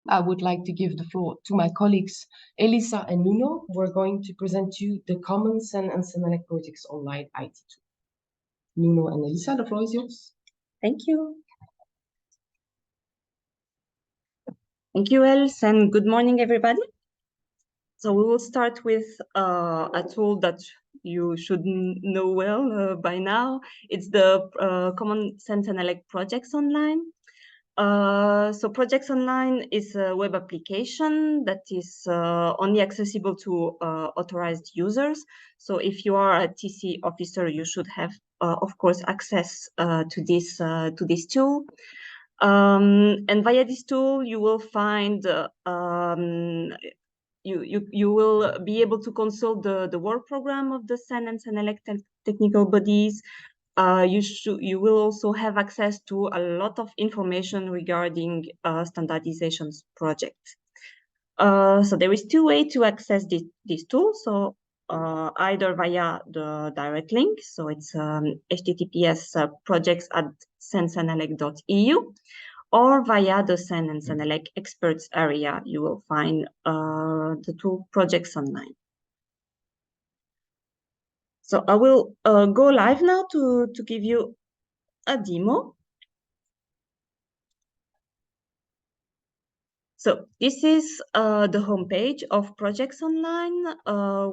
I would like to give the floor to my colleagues, Elisa and Nuno, who are going to present to you the common CEN and CENELEC Projex-Online IT tool. Nuno and Elisa, the floor is yours. Thank you. Thank you, Els, and good morning, everybody. So we will start with a tool that you should know well by now. It's the common CEN-CENELEC Projex-Online. So Projex-Online is a web application that is only accessible to authorized users. So if you are a TC officer, you should have, of course, access to this tool. And via this tool, you will find you will be able to consult the work program of the CEN and CENELEC technical bodies. You will also have access to a lot of information regarding standardizations project. So there is two ways to access this tool. So either via the direct link, so it's https projects@CEN-CENELEC.eu, or via the CEN and CENELEC experts area, you will find the tool Projex-Online. So I will go live now to give you a demo. So this is the homepage of Projex-Online,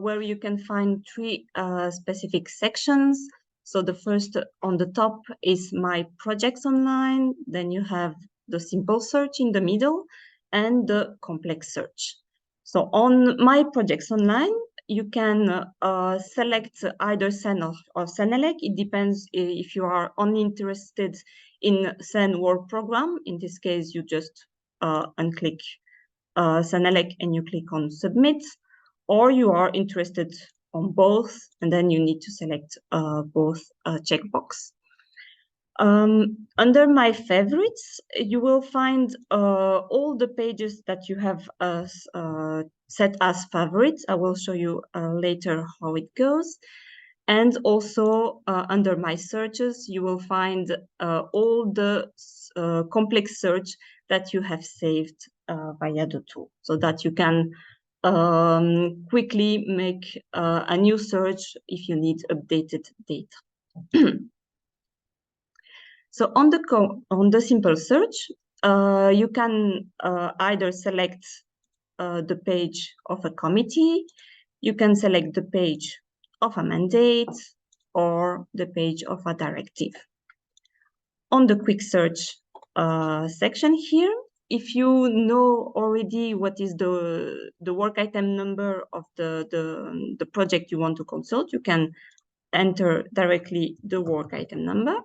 where you can find three specific sections. So the first on the top is My Projex-Online. Then you have the simple search in the middle and the complex search. So on My Projex-Online, you can select either CEN or CENELEC. It depends if you are only interested in CEN work program. In this case, you just unclick CENELEC and you click on Submit, or you are interested on both, and then you need to select both checkbox. Under My Favorites, you will find all the pages that you have set as favorites. I will show you later how it goes. And also under My Searches, you will find all the complex search that you have saved via the tool, so that you can quickly make a new search if you need updated data. So on the simple search, you can either select the page of a committee, you can select the page of a mandate, or the page of a directive. On the quick search section here, if you know already what is the work item number of the project you want to consult, you can enter directly the work item number,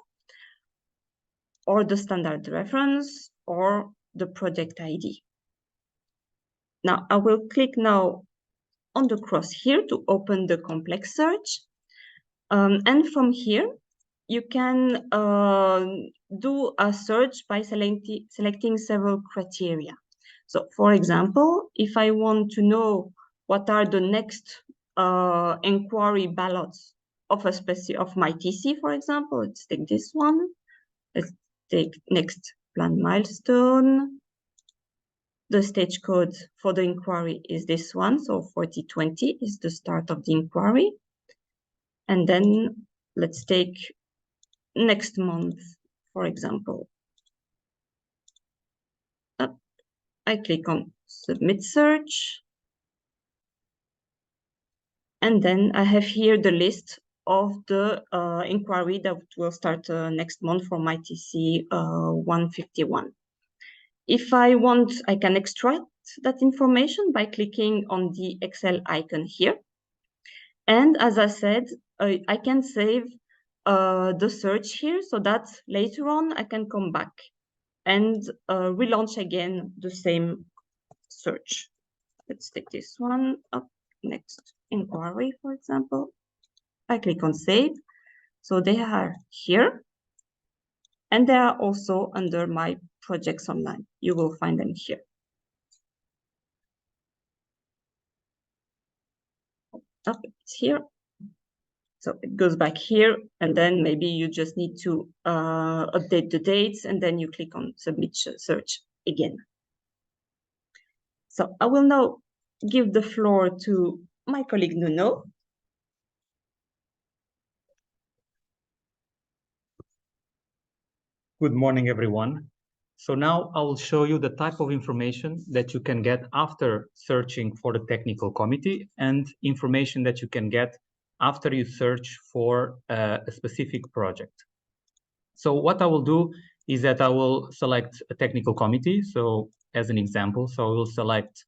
or the standard reference, or the project ID. Now, I will click now on the cross here to open the complex search. And from here, you can do a search by selecting several criteria. So, for example, if I want to know what are the next inquiry ballots of my TC, for example, let's take this one. Let's take next planned milestone. The stage code for the inquiry is this one, so 4020 is the start of the inquiry. And then let's take next month, for example. I click on Submit Search. And then I have here the list of the inquiry that will start next month from my TC 151. If I want, I can extract that information by clicking on the Excel icon here. And as I said, I can save the search here so that later on I can come back and relaunch again the same search. Let's take this one up, next inquiry, for example. I click on Save. So they are here. And they are also under My Projex-Online. You will find them here. Oh, it's here. So it goes back here, and then maybe you just need to update the dates, and then you click on Submit Search again. So I will now give the floor to my colleague Nuno. Good morning, everyone. So now I will show you the type of information that you can get after searching for the technical committee and information that you can get after you search for a specific project. So what I will do is that I will select a technical committee. So as an example, so I will select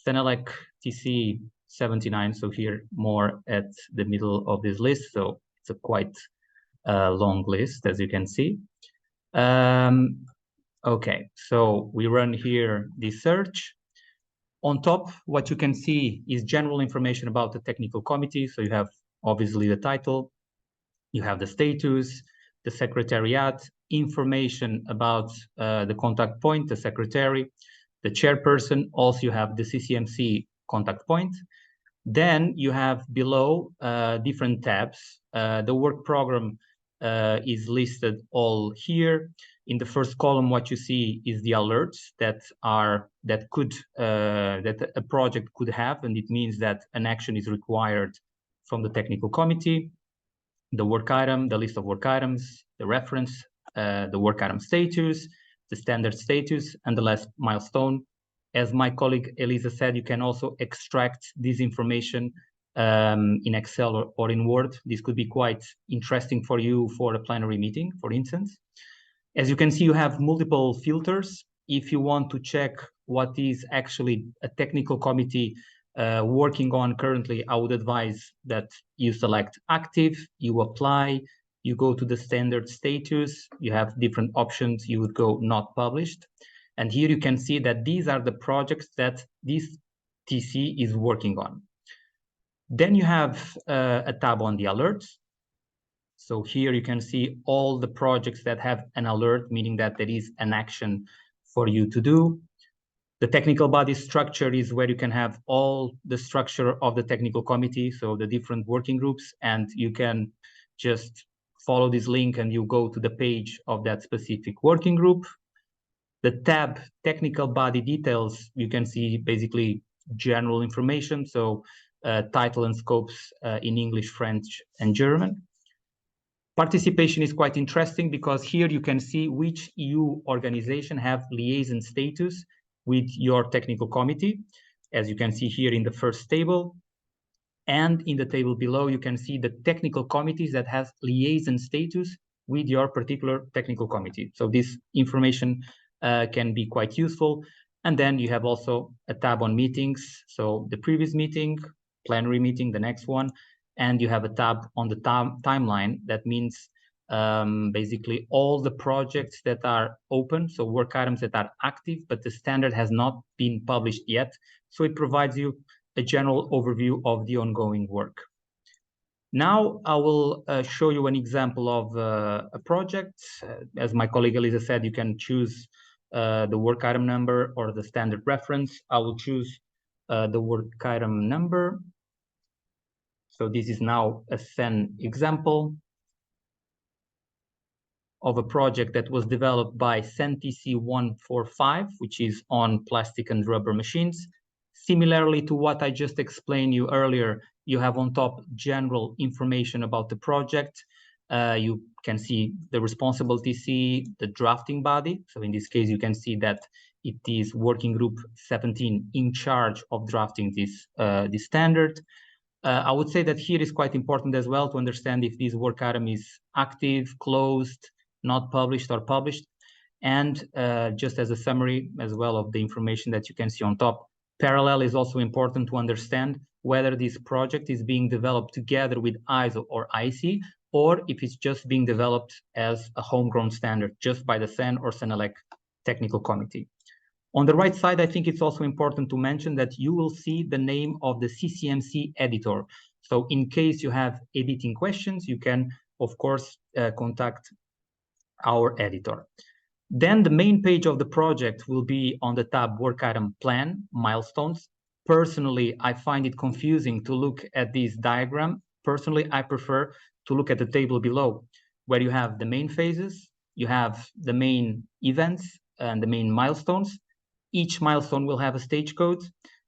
CENELEC TC 79. So here more at the middle of this list. So it's a quite long list, as you can see. Okay, so we run here the search. On top, what you can see is general information about the technical committee. So you have obviously the title, you have the status, the secretariat, information about the contact point, the secretary, the chairperson. Also, you have the CCMC contact point. Then you have below different tabs. The work program is listed all here. In the first column, what you see is the alerts that a project could have, and it means that an action is required from the technical committee. The work item, the list of work items, the reference, the work item status, the standard status, and the last milestone. As my colleague Elisa said, you can also extract this information in Excel or in Word. This could be quite interesting for you for a plenary meeting, for instance. As you can see, you have multiple filters. If you want to check what is actually a technical committee working on currently, I would advise that you select active, you apply, you go to the standard status, you have different options, you would go not published. And here you can see that these are the projects that this TC is working on. Then you have a tab on the alerts. So here you can see all the projects that have an alert, meaning that there is an action for you to do. The technical body structure is where you can have all the structure of the technical committee, so the different working groups, and you can just follow this link and you go to the page of that specific working group. The tab technical body details, you can see basically general information, so title and scopes in English, French, and German. Participation is quite interesting because here you can see which EU organization have liaison status with your technical committee, as you can see here in the first table. And in the table below, you can see the technical committees that has liaison status with your particular technical committee. So this information can be quite useful. And then you have also a tab on meetings. So the previous meeting, plenary meeting, the next one, and you have a tab on the timeline. That means basically all the projects that are open, so work items that are active, but the standard has not been published yet. So it provides you a general overview of the ongoing work. Now I will show you an example of a project. As my colleague Elisa said, you can choose the work item number or the standard reference. I will choose the work item number. So this is now a CEN example of a project that was developed by CEN TC 145, which is on plastic and rubber machines. Similarly to what I just explained you earlier, you have on top general information about the project. You can see the responsible TC, the drafting body. So in this case, you can see that it is working group 17 in charge of drafting this standard. I would say that here is quite important as well to understand if this work item is active, closed, not published, or published. And just as a summary as well of the information that you can see on top, parallel is also important to understand whether this project is being developed together with ISO or IC, or if it's just being developed as a homegrown standard just by the CEN or CENELEC technical committee. On the right side, I think it's also important to mention that you will see the name of the CCMC editor. So in case you have editing questions, you can, of course, contact our editor. Then the main page of the project will be on the tab Work Item Plan, Milestones. Personally, I find it confusing to look at this diagram. Personally, I prefer to look at the table below, where you have the main phases, you have the main events and the main milestones. Each milestone will have a stage code.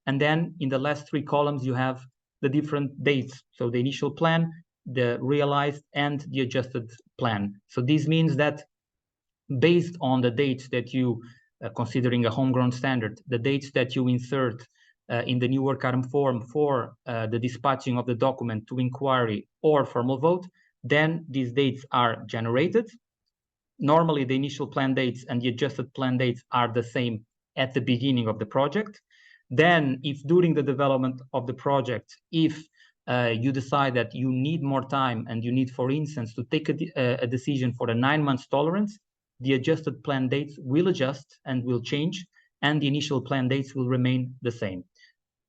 And then in the last 3 columns, you have the different dates. So the initial plan, the realized, and the adjusted plan. So this means that based on the dates that you, considering a homegrown standard, the dates that you insert in the new work item form for the dispatching of the document to inquiry or formal vote, then these dates are generated. Normally, the initial plan dates and the adjusted plan dates are the same at the beginning of the project. Then, if during the development of the project, if you decide that you need more time and you need, for instance, to take a decision for a 9 months tolerance, the adjusted plan dates will adjust and will change, and the initial plan dates will remain the same.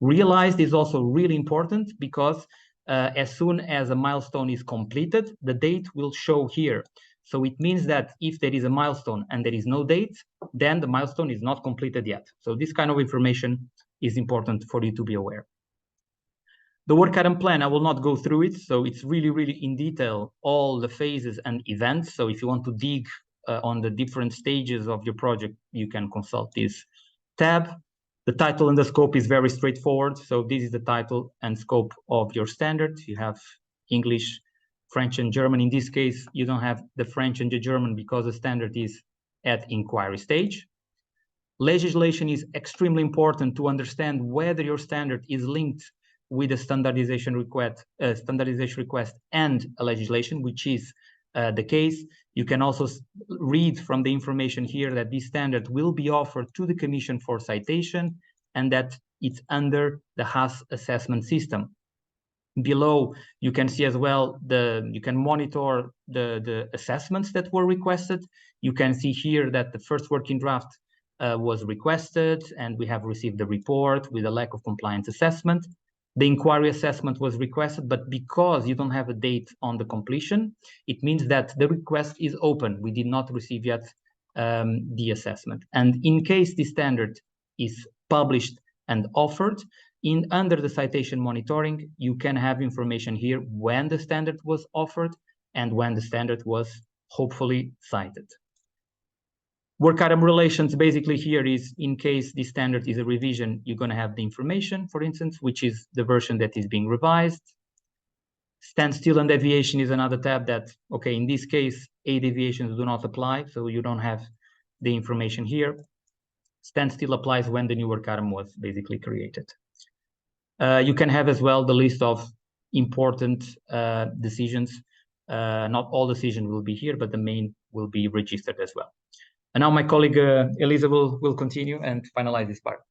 Realized is also really important because as soon as a milestone is completed, the date will show here. So it means that if there is a milestone and there is no date, then the milestone is not completed yet. So this kind of information is important for you to be aware. The work item plan, I will not go through it. So it's really, really in detail, all the phases and events. So if you want to dig on the different stages of your project, you can consult this tab. The title and the scope is very straightforward. So this is the title and scope of your standard. You have English, French, and German. In this case, you don't have the French and the German because the standard is at inquiry stage. Legislation is extremely important to understand whether your standard is linked with a standardization request and a legislation, which is the case. You can also read from the information here that this standard will be offered to the Commission for citation and that it's under the Haas assessment system. Below, you can see as well, you can monitor the assessments that were requested. You can see here that the first working draft was requested and we have received the report with a lack of compliance assessment. The inquiry assessment was requested, but because you don't have a date on the completion, it means that the request is open. We did not receive yet the assessment. And in case the standard is published and offered, under the citation monitoring, you can have information here when the standard was offered and when the standard was hopefully cited. Work item relations basically here is in case the standard is a revision, you're going to have the information, for instance, which is the version that is being revised. Standstill and deviation is another tab that, okay, in this case, A deviations do not apply, so you don't have the information here. Standstill applies when the new work item was basically created. You can have as well the list of important decisions. Not all decisions will be here, but the main will be registered as well. And now my colleague Elisa will continue and finalize this part.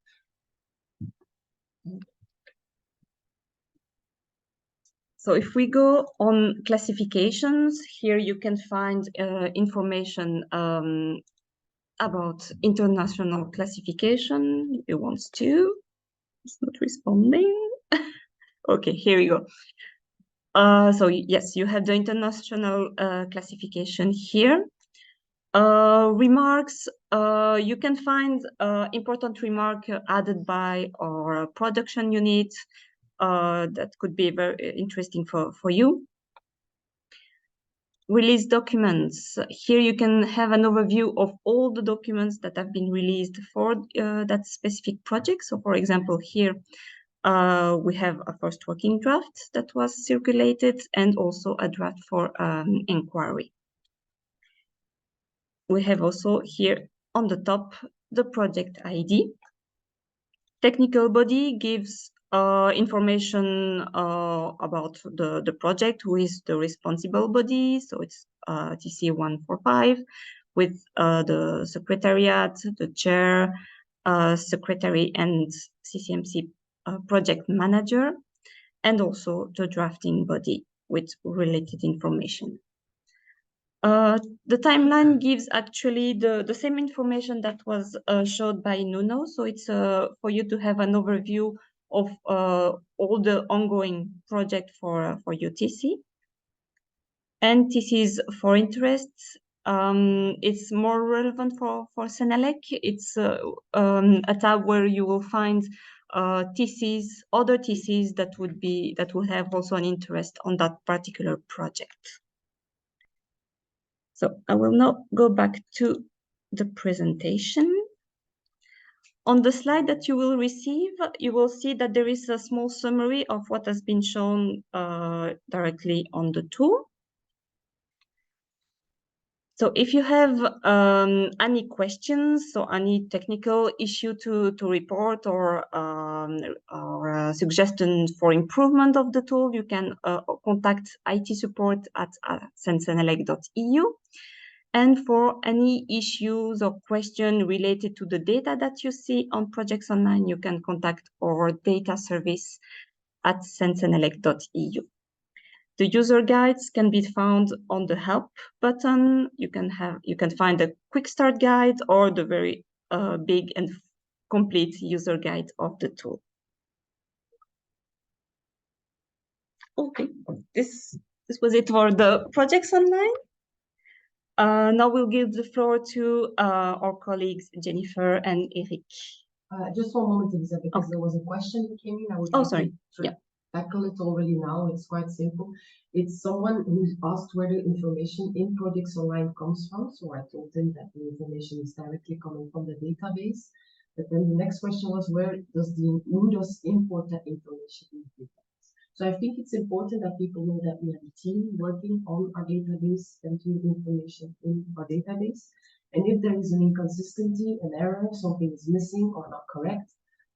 So if we go on classifications, here you can find information about international classification. It wants to. It's not responding. Okay, here we go. So yes, you have the international classification here. Remarks, you can find important remark added by our production unit that could be very interesting for you. Release documents. Here you can have an overview of all the documents that have been released for that specific project. So for example, here we have a first working draft that was circulated and also a draft for inquiry. We have also here on the top the project ID. Technical body gives information about the project, who is the responsible body. So it's TC145 with the secretariat, the chair, secretary, and CCMC project manager, and also the drafting body with related information. The timeline gives actually the same information that was showed by Nuno. So it's for you to have an overview of all the ongoing project for UTC. And TCs for interests. It's more relevant for CENELEC. It's a tab where you will find TCs, other TCs that will have also an interest on that particular project. So I will now go back to the presentation. On the slide that you will receive, you will see that there is a small summary of what has been shown directly on the tool. So if you have any questions or any technical issue to report or suggestions for improvement of the tool, you can contact IT support at CEN-CENELEC.eu. And for any issues or questions related to the data that you see on Projex-Online, you can contact our data service at CEN-CENELEC.eu. The user guides can be found on the help button. You can find a quick start guide or the very big and complete user guide of the tool. Okay, this was it for the Projex-Online. Now we'll give the floor to our colleagues Jennifer and Eric. Just one moment, Elisa, because there was a question that came in. I would sorry. Yeah. Tackle it already now. It's quite simple. It's someone who asked where the information in Projex-Online comes from. So I told him that the information is directly coming from the database. But then the next question was, who does import that information in the database? So I think it's important that people know that we have a team working on our database, entering information in our database. And if there is an inconsistency, an error, something is missing or not correct,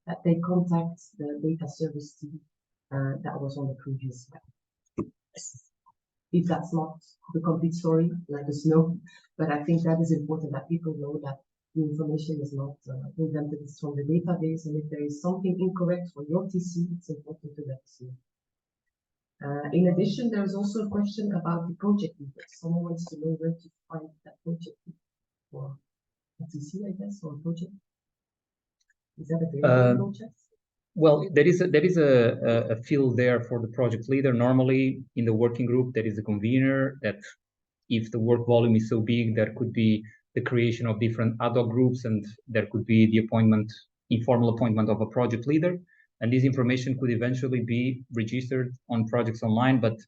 that they contact the data service team that was on the previous slide. If that's not the complete story, let us know. But I think that is important that people know that the information is not invented from the database. And if there is something incorrect for your TC, it's important to let us know. In addition, there is also a question about the project leader. Someone wants to know where to find that project leader for a TC, I guess, or a project. Is that available in projects? Well, there is a field there for the project leader. Normally, in the working group, there is a convener that, if the work volume is so big, there could be the creation of different ad hoc groups, and there could be the informal appointment of a project leader. And this information could eventually be registered on Projex-Online. But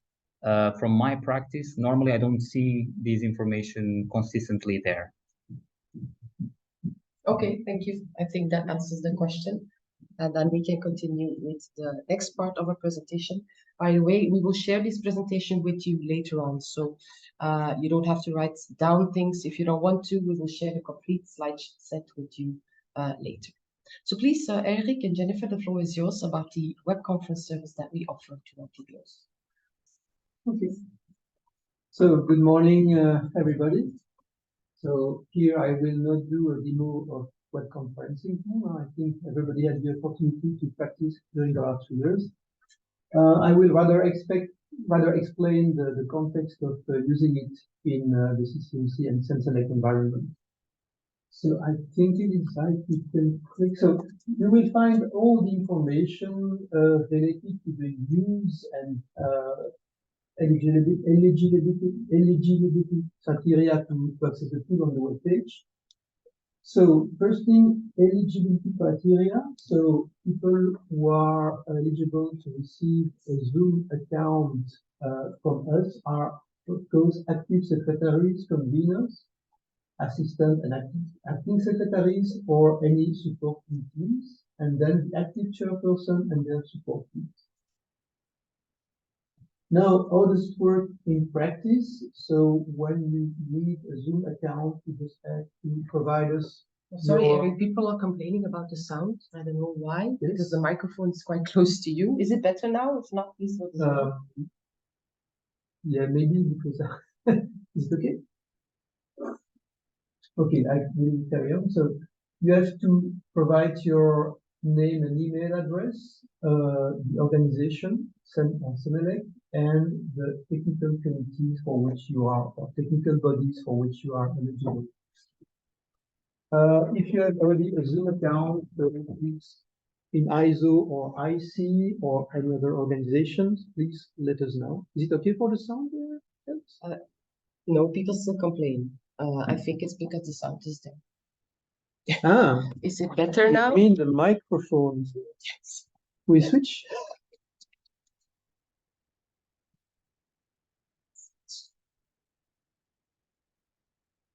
from my practice, normally I don't see this information consistently there. Okay, thank you. I think that answers the question. And then we can continue with the next part of our presentation. By the way, we will share this presentation with you later on. So you don't have to write down things if you don't want to. We will share the complete slide set with you later. So please, Eric and Jennifer, the floor is yours about the web conference service that we offer to our TPOs. Okay. So good morning, everybody. So here I will not do a demo of web conferencing. I think everybody had the opportunity to practice during the last 2 years. I will rather explain the context of using it in the CCMC and CEN-CENELEC environment. So I think it is right. You can click. So you will find all the information related to the use and eligibility criteria to access the tool on the web page. So first thing, eligibility criteria. So people who are eligible to receive a Zoom account from us are those active secretaries, conveners, assistant and acting secretaries, or any support teams, and then the active chairperson and their support teams. Now, how does it work in practice? So when you need a Zoom account, you just have to provide us. Sorry, Eric, people are complaining about the sound. I don't know why, yes, because the microphone is quite close to you. Is it better now? If not, please let us know. Yeah, maybe because is it okay? Okay, I will carry on. So you have to provide your name and email address, the organization, CEN and CENELEC, and the technical committees for which you are, or technical bodies for which you are eligible. If you have already a Zoom account, please, in ISO or IC or any other organizations, please let us know. Is it okay for the sound there? No, people still complain. I think it's because the sound is there. Ah, is it better now? I mean the microphone. Yes. We switch.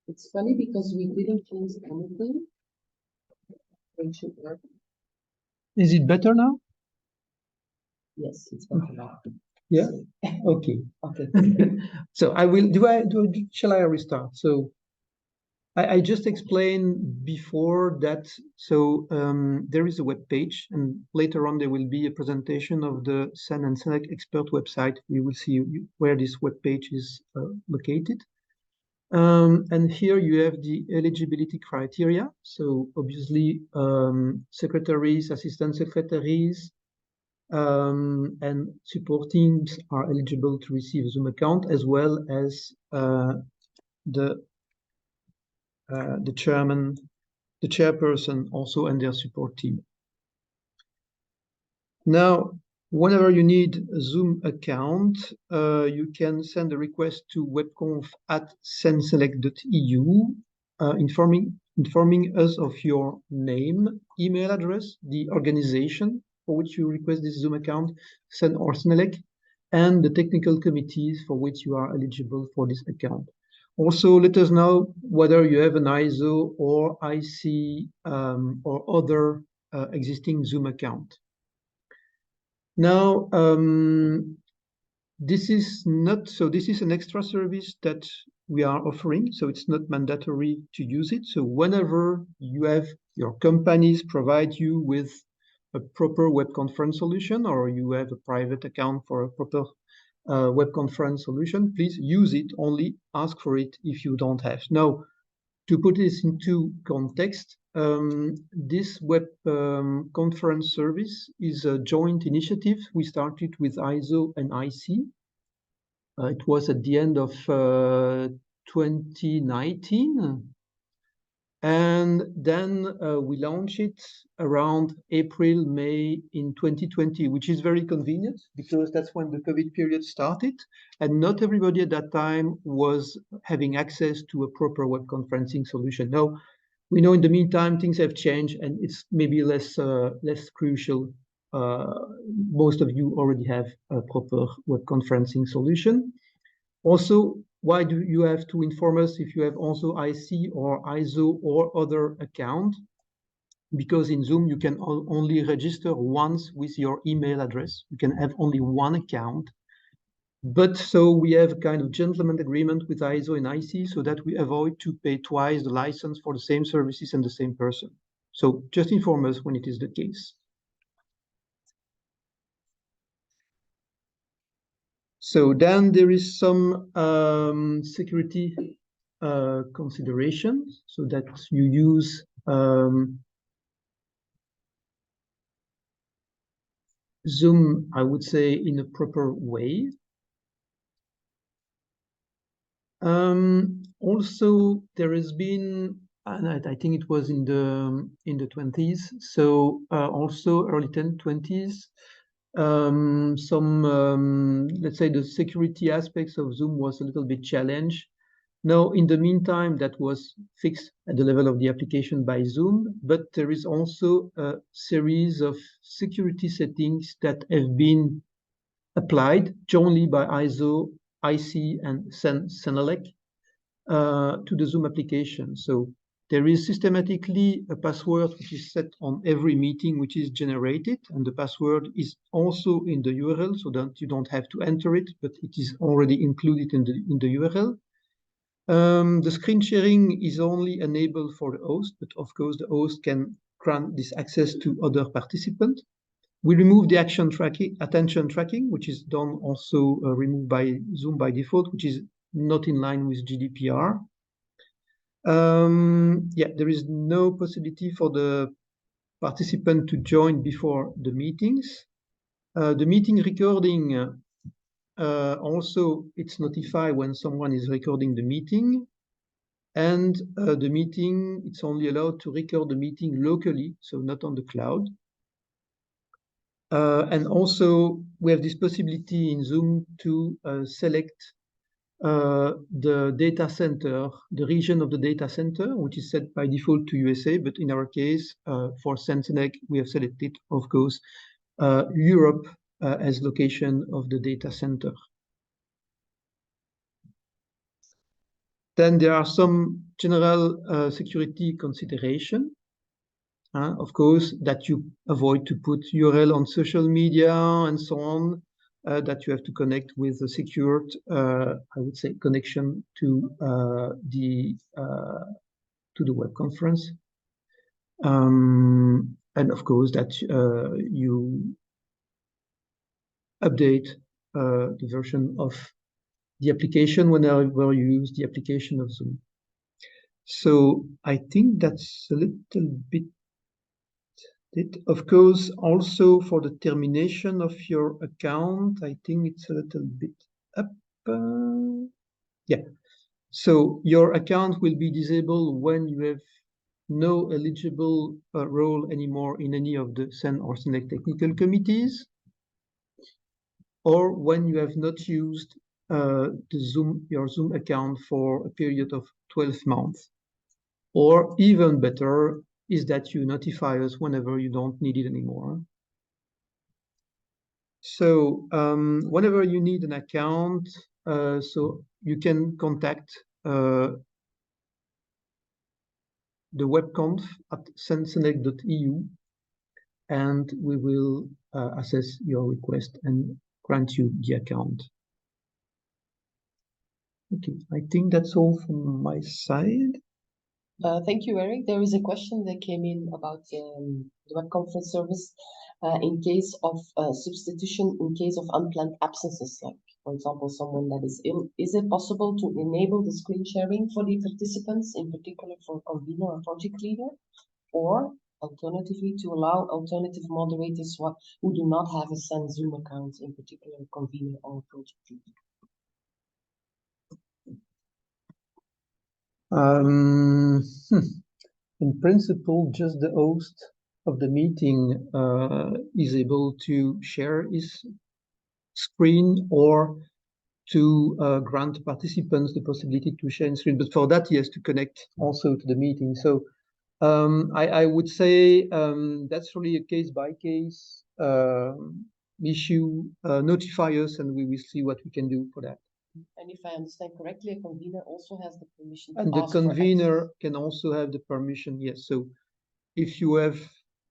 It's funny because we didn't change anything. Is it better now? Yes, it's better now. Yeah. Okay. Okay. So I will. Shall I restart? So I just explained before that. So there is a web page, and later on there will be a presentation of the CEN and CENELEC expert website. We will see where this web page is located. And here you have the eligibility criteria. So obviously, secretaries, assistant secretaries, and support teams are eligible to receive a Zoom account, as well as the chairman, the chairperson also, and their support team. Now, whenever you need a Zoom account, you can send a request to webconf@cencelec.eu, informing us of your name, email address, the organization for which you request this Zoom account, CEN or CENELEC, and the technical committees for which you are eligible for this account. Also, let us know whether you have an ISO or IC or other existing Zoom account. Now, this is an extra service that we are offering, so it's not mandatory to use it. So whenever you have your companies provide you with a proper web conference solution, or you have a private account for a proper web conference solution, please use it, only ask for it if you don't have. Now, to put this into context, this web conference service is a joint initiative. We started with ISO and IC. It was at the end of 2019. And then we launched it around April, May in 2020, which is very convenient because that's when the COVID period started. And not everybody at that time was having access to a proper web conferencing solution. Now, we know in the meantime, things have changed and it's maybe less crucial. Most of you already have a proper web conferencing solution. Also, why do you have to inform us if you have also IC or ISO or other account? Because in Zoom, you can only register once with your email address. You can have only one account. But so we have a kind of gentleman agreement with ISO and IC so that we avoid to pay twice the license for the same services and the same person. So just inform us when it is the case. So then there is some security considerations so that you use Zoom, I would say, in a proper way. Also, there has been, and I think it was in the 20s, so also early 20s, let's say the security aspects of Zoom was a little bit challenged. Now, in the meantime, that was fixed at the level of the application by Zoom, but there is also a series of security settings that have been applied jointly by ISO, IC, and CEN-CENELEC to the Zoom application. So there is systematically a password which is set on every meeting which is generated, and the password is also in the URL, so that you don't have to enter it, but it is already included in the URL. The screen sharing is only enabled for the host, but of course the host can grant this access to other participants. We remove the attention tracking, which is done also removed by Zoom by default, which is not in line with GDPR. Yeah, there is no possibility for the participant to join before the meetings. The meeting recording, also it's notified when someone is recording the meeting. And the meeting, it's only allowed to record the meeting locally, so not on the cloud. And also, we have this possibility in Zoom to select the data center, the region of the data center, which is set by default to USA. But in our case, for CEN-CENELEC, we have selected, of course, Europe as location of the data center. Then there are some general security considerations. Of course, that you avoid to put URL on social media and so on, that you have to connect with a secured, I would say, connection to the web conference. And of course, that you update the version of the application whenever you use the application of Zoom. So I think that's a little bit it. Of course, also for the termination of your account, I think it's a little bit up. Yeah. So your account will be disabled when you have no eligible role anymore in any of the CEN or CENELEC technical committees, or when you have not used your Zoom account for a period of 12 months. Or even better is that you notify us whenever you don't need it anymore. So whenever you need an account, so you can contact the webconf at CEN-CENELEC.eu, and we will assess your request and grant you the account. Okay, I think that's all from my side. Thank you, Eric. There is a question that came in about the web conference service in case of substitution, in case of unplanned absences, like, for example, someone that is ill. Is it possible to enable the screen sharing for the participants, in particular for convener or project leader? Or alternatively, to allow alternative moderators who do not have a CEN Zoom account, in particular convener or project leader? In principle, just the host of the meeting is able to share his screen or to grant participants the possibility to share screen. But for that, he has to connect also to the meeting. So I would say that's really a case-by-case issue. Notify us and we will see what we can do for that. And if I understand correctly, a convener also has the permission to and the ask for convener access. can also have the permission, yes. So if you have,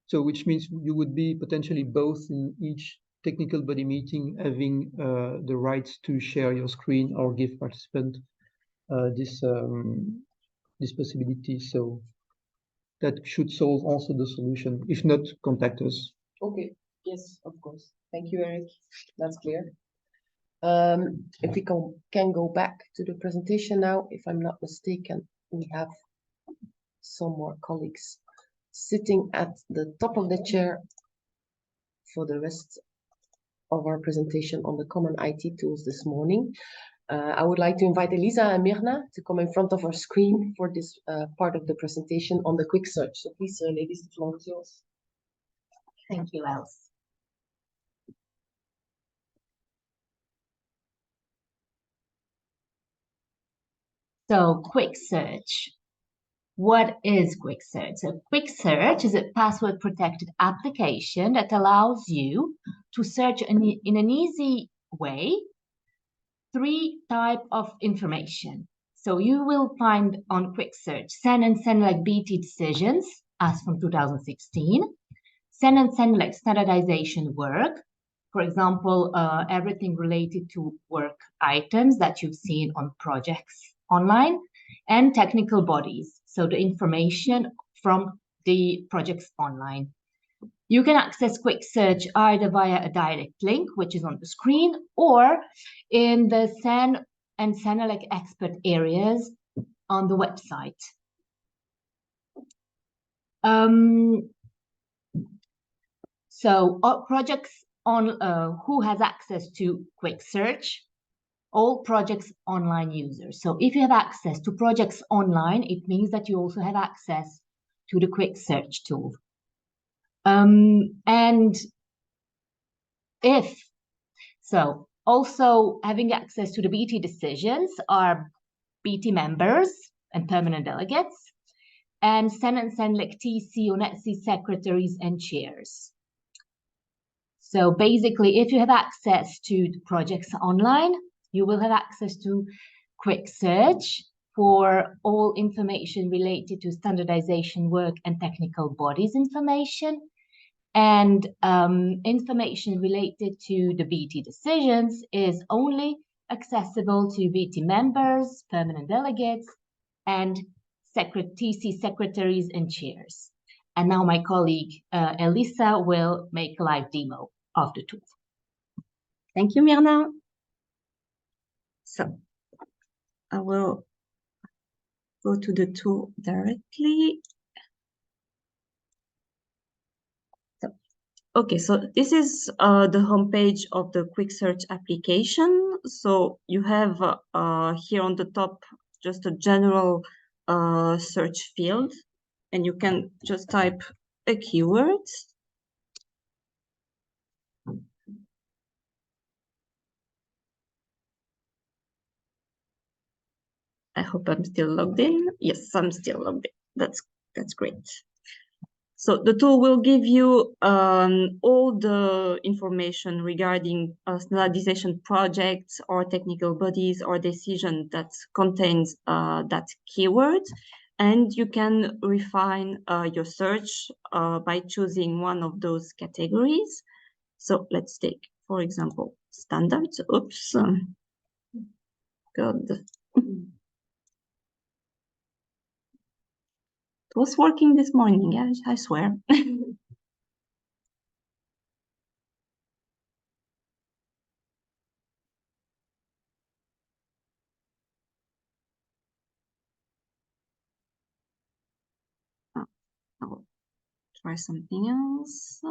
so which means you would be potentially both in each technical body meeting having the rights to share your screen or give participant this possibility. So that should solve also the solution. If not, contact us. Okay, yes, of course. Thank you, Eric. That's clear. If we can go back to the presentation now, if I'm not mistaken, we have some more colleagues sitting at the top of the chair for the rest of our presentation on the common IT tools this morning. I would like to invite Elisa and Mirna to come in front of our screen for this part of the presentation on the quick search. So please, ladies, the floor is yours. Thank you, Els. So quick search. What is quick search? So quick search is a password protected application that allows you to search in an easy way 3 types of information. So you will find on quick search CEN and CENELEC BT decisions as from 2016, CEN and CENELEC standardization work, for example, everything related to work items that you've seen on Projex-Online, and technical bodies, so the information from the Projex-Online. You can access quick search either via a direct link, which is on the screen, or in the CEN and CENELEC expert areas on the website. So projects on who has access to quick search? All Projex-Online users. So if you have access to Projex-Online, it means that you also have access to the quick search tool. And if so, also having access to the BT decisions are BT members and permanent delegates, and CEN and CENELEC TC or NetC secretaries and chairs. So basically, if you have access to the Projex-Online, you will have access to quick search. for all information related to standardization work and technical bodies information. And information related to the BT decisions is only accessible to BT members, permanent delegates, and TC secretaries and chairs. And now my colleague Elisa will make a live demo of the tool. Thank you, Mirna. So I will go to the tool directly. Okay, so this is the homepage of the Quick Search application. So you have here on the top just a general search field, and you can just type a keyword. I hope I'm still logged in. Yes, I'm still logged in. That's great. So the tool will give you all the information regarding standardization projects or technical bodies or decision that contains that keyword. And you can refine your search by choosing one of those categories. So let's take, for example, standards. Oops. God. It was working this morning, I swear. I'll try something else.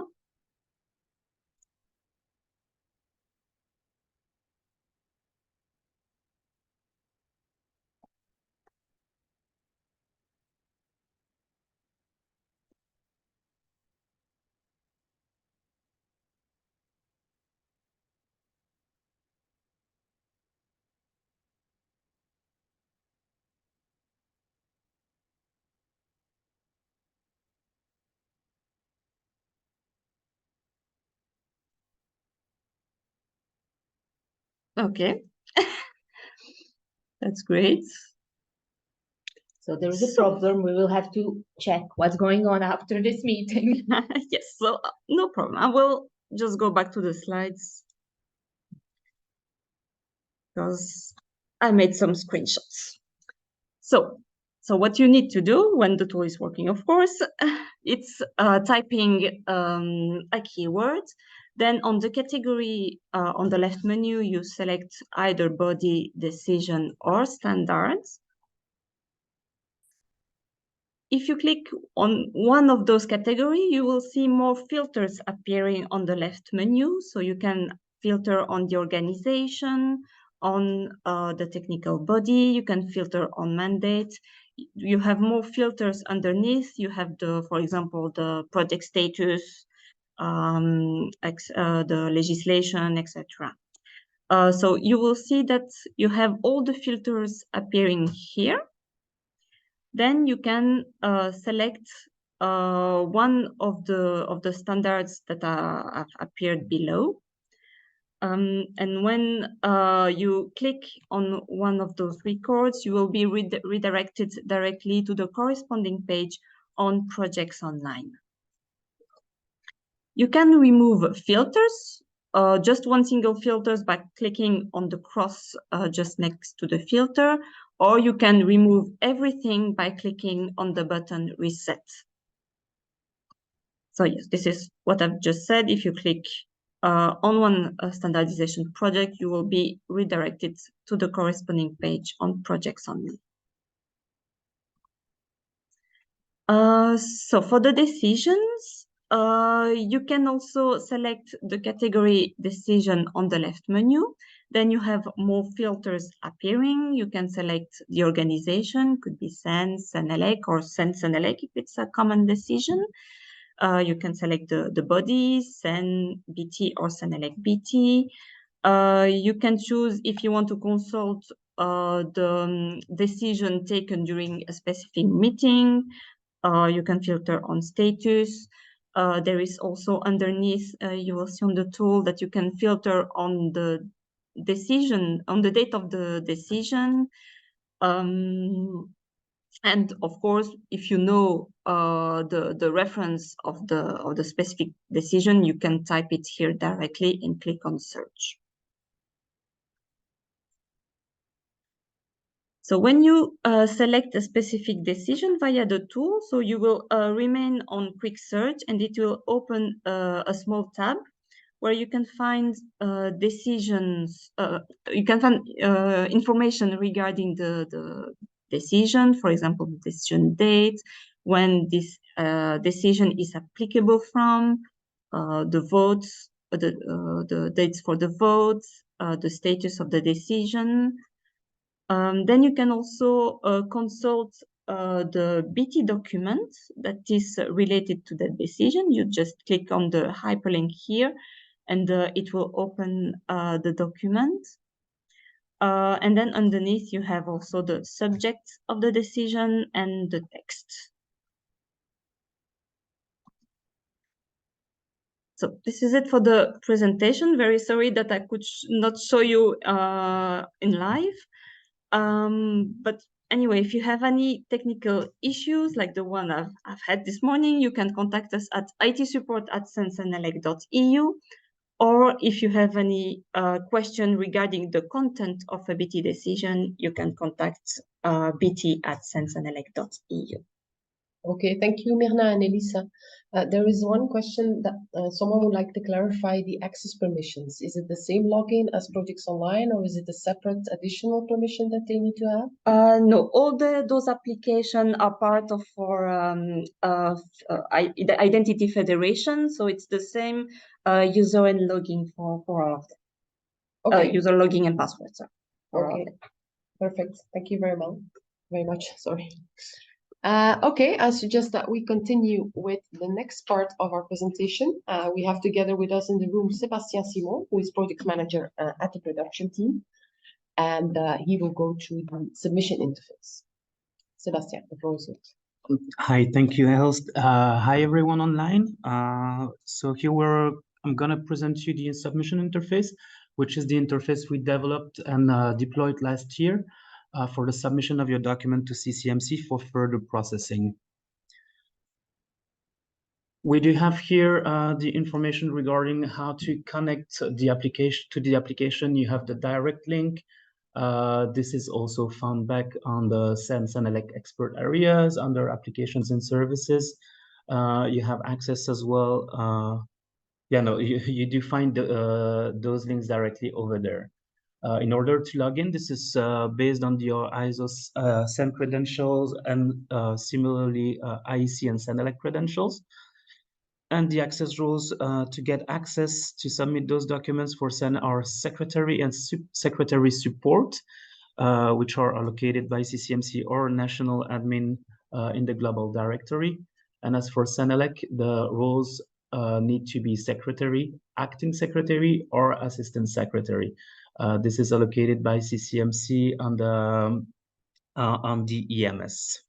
Okay, that's great. So there is a problem. We will have to check what's going on after this meeting. Yes, so no problem. I will just go back to the slides because I made some screenshots. So what you need to do when the tool is working, of course, it's typing a keyword. Then on the category on the left menu, you select either body, decision, or standards. If you click on one of those categories, you will see more filters appearing on the left menu. So you can filter on the organization, on the technical body, you can filter on mandate. You have more filters underneath. You have for example, the project status, the legislation, etc. So you will see that you have all the filters appearing here. Then you can select one of the standards that have appeared below. And when you click on one of those records, you will be redirected directly to the corresponding page on Projex-Online. You can remove filters, just one single filter by clicking on the cross just next to the filter, or you can remove everything by clicking on the button Reset. So yes, this is what I've just said. If you click on one standardization project, you will be redirected to the corresponding page on Projex-Online. So for the decisions, you can also select the category decision on the left menu. Then you have more filters appearing. You can select the organization, could be CEN, CENELEC, or CEN-CENELEC if it's a common decision. You can select the body, CEN BT or CENELEC BT. You can choose if you want to consult the decision taken during a specific meeting. You can filter on status. There is also underneath, you will see on the tool that you can filter on the decision, on the date of the decision. And of course, if you know the reference of the specific decision, you can type it here directly and click on search. So when you select a specific decision via the tool, so you will remain on quick search, and it will open a small tab where you can find decisions, you can find information regarding the decision, for example, the decision date, when this decision is applicable from, the votes, the dates for the votes, the status of the decision. Then you can also consult the BT document that is related to that decision. You just click on the hyperlink here, and it will open the document. And then underneath you have also the subject of the decision and the text. So this is it for the presentation. Very sorry that I could not show you in live. But anyway, if you have any technical issues like the one I've had this morning, you can contact us at itsupport@CEN-CENELEC.eu. Or if you have any question regarding the content of a BT decision, you can contact bt@CEN-CENELEC.eu. Okay, thank you, Mirna and Elisa. There is one question that someone would like to clarify the access permissions. Is it the same login as Projex-Online, or is it a separate additional permission that they need to have? No, all those applications are part of the Identity Federation, so it's the same user and login for all of them. Okay. User login and password, sorry. Okay, perfect. Thank you very much. Sorry. Okay, I suggest that we continue with the next part of our presentation. We have together with us in the room Sébastien Simon, who is project manager at the production team, and he will go through the submission interface. Sébastien, the floor is yours. Hi, thank you, Els. Hi, everyone online. So here I'm going to present you the submission interface, which is the interface we developed and deployed last year for the submission of your document to CCMC for further processing. We do have here the information regarding how to connect the application to the application. You have the direct link. This is also found back on the CEN-CENELEC expert areas under applications and services. You have access as well. You do find those links directly over there. In order to log in, this is based on your ISO CEN credentials and similarly IEC and CENELEC credentials. And the access rules to get access to submit those documents for CEN are secretary and secretary support, which are allocated by CCMC or national admin in the global directory. And as for CENELEC, the roles need to be secretary, acting secretary, or assistant secretary. This is allocated by CCMC on the EMS.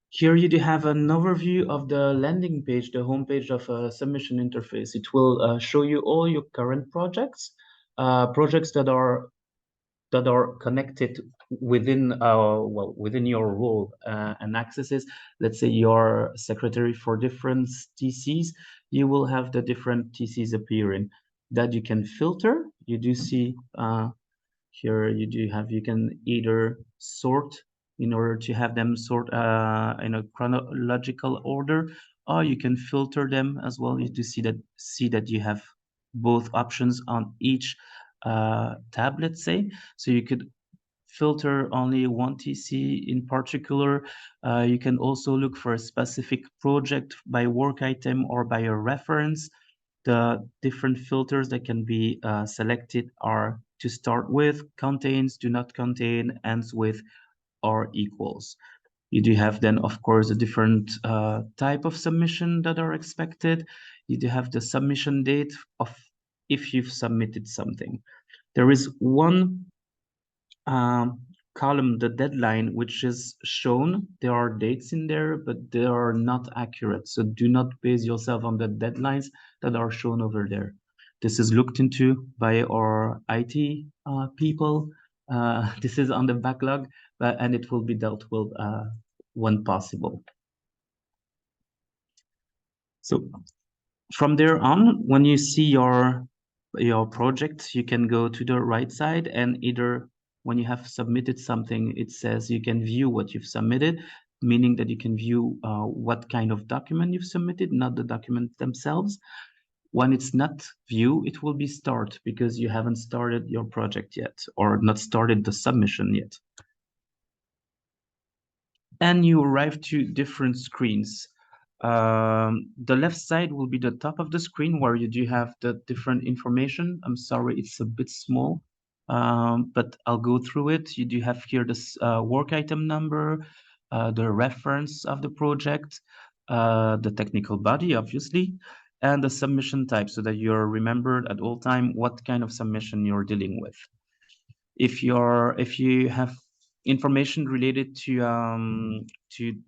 Here you do have an overview of the landing page, the homepage of a submission interface. It will show you all your current projects, projects that are connected within within your role and accesses. Let's say you're secretary for different TCs, you will have the different TCs appearing that you can filter. You do see here you can either sort in order to have them sort in a chronological order, or you can filter them as well. You do see that you have both options on each tab, let's say. So you could filter only one TC in particular. You can also look for a specific project by work item or by a reference. The different filters that can be selected are to start with, contains, do not contain, ends with, or equals. You do have then, of course, a different type of submission that are expected. You do have the submission date of if you've submitted something. There is one column, the deadline, which is shown. There are dates in there, but they are not accurate. So do not base yourself on the deadlines that are shown over there. This is looked into by our IT people. This is on the backlog, and it will be dealt with when possible. So from there on, when you see your project, you can go to the right side, and either when you have submitted something, it says you can view what you've submitted, meaning that you can view what kind of document you've submitted, not the documents themselves. When it's not view, it will be start, because you haven't started your project yet, or not started the submission yet. And you arrive to different screens. The left side will be the top of the screen where you do have the different information. I'm sorry, it's a bit small, but I'll go through it. You do have here this work item number, the reference of the project, the technical body, obviously, and the submission type, so that you're remembered at all time what kind of submission you're dealing with. If you have information related to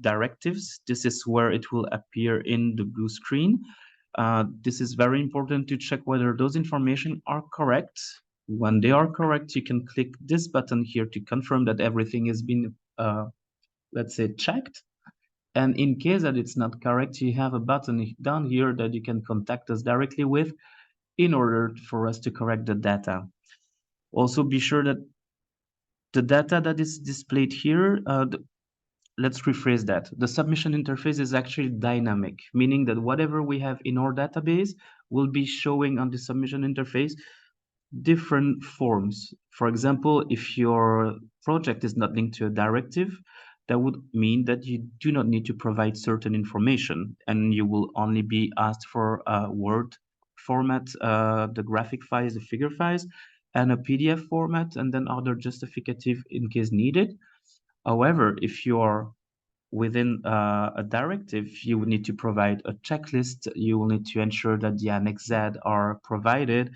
directives, this is where it will appear in the blue screen. This is very important to check whether those information are correct. When they are correct, you can click this button here to confirm that everything has been, let's say, checked. And in case that it's not correct, you have a button down here that you can contact us directly with in order for us to correct the data. Also, be sure that the data that is displayed here, let's rephrase that. The submission interface is actually dynamic, meaning that whatever we have in our database will be showing on the submission interface different forms. For example, if your project is not linked to a directive, that would mean that you do not need to provide certain information, and you will only be asked for a Word format, the graphic files, the figure files, and a PDF format, and then other justificative in case needed. However, if you are within a directive, you will need to provide a checklist. You will need to ensure that the Annex Z are provided.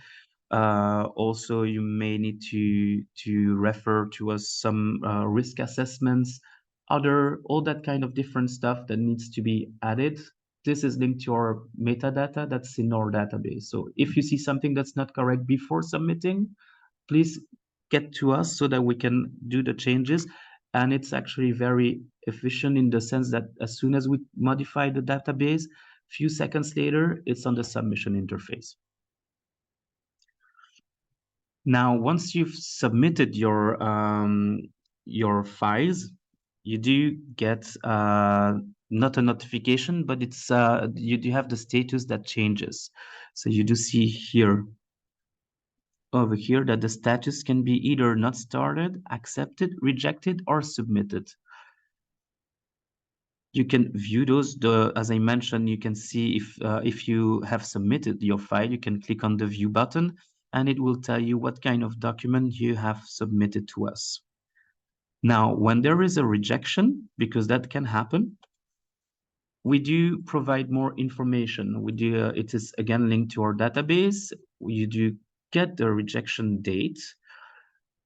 Also, you may need to refer to some risk assessments, all that kind of different stuff that needs to be added. This is linked to our metadata that's in our database. So if you see something that's not correct before submitting, please get to us so that we can do the changes. And it's actually very efficient in the sense that as soon as we modify the database, few seconds later, it's on the submission interface. Now, once you've submitted your files, you do get not a notification, but it's you do have the status that changes. So you do see here, over here, that the status can be either not started, accepted, rejected, or submitted. You can view those. As I mentioned, you can see if you have submitted your file, you can click on the view button, and it will tell you what kind of document you have submitted to us. Now, when there is a rejection, because that can happen, we do provide more information. It is again linked to our database. You do get the rejection date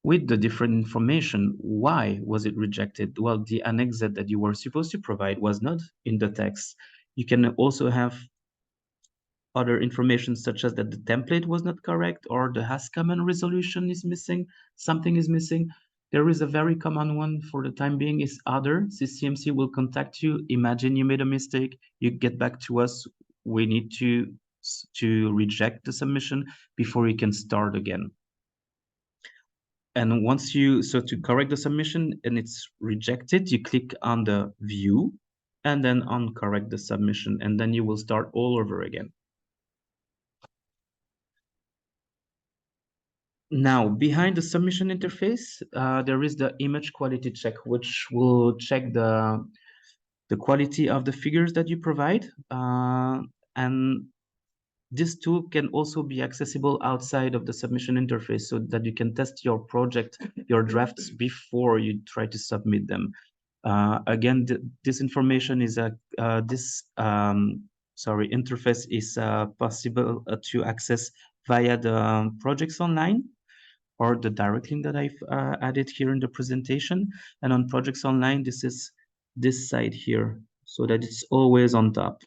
with the different information. Why was it rejected? Well, the Annex Z that you were supposed to provide was not in the text. You can also have other information such as that the template was not correct, or the has common resolution is missing, something is missing. There is a very common one for the time being is other. CCMC will contact you. Imagine you made a mistake, you get back to us. We need to reject the submission before you can start again. And once to correct the submission and it's rejected, you click on the view and then on correct the submission, and then you will start all over again. Now, behind the submission interface, there is the image quality check, which will check the quality of the figures that you provide. And this tool can also be accessible outside of the submission interface so that you can test your project, your drafts before you try to submit them. Again, this information is interface is possible to access via the Projex-Online or the direct link that I've added here in the presentation. And on Projex-Online, this is this side here, so that it's always on top.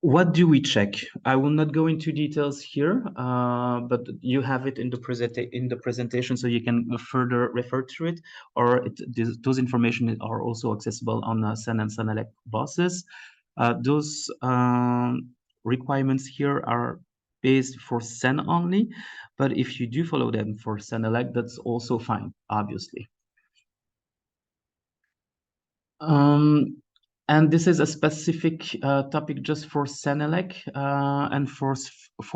What do we check? I will not go into details here, but you have it in the presentation, so you can further refer to it, or those information are also accessible on CEN and CENELEC bosses. Those requirements here are based for CEN only, but if you do follow them for CENELEC, that's also fine, obviously. And this is a specific topic just for CENELEC and for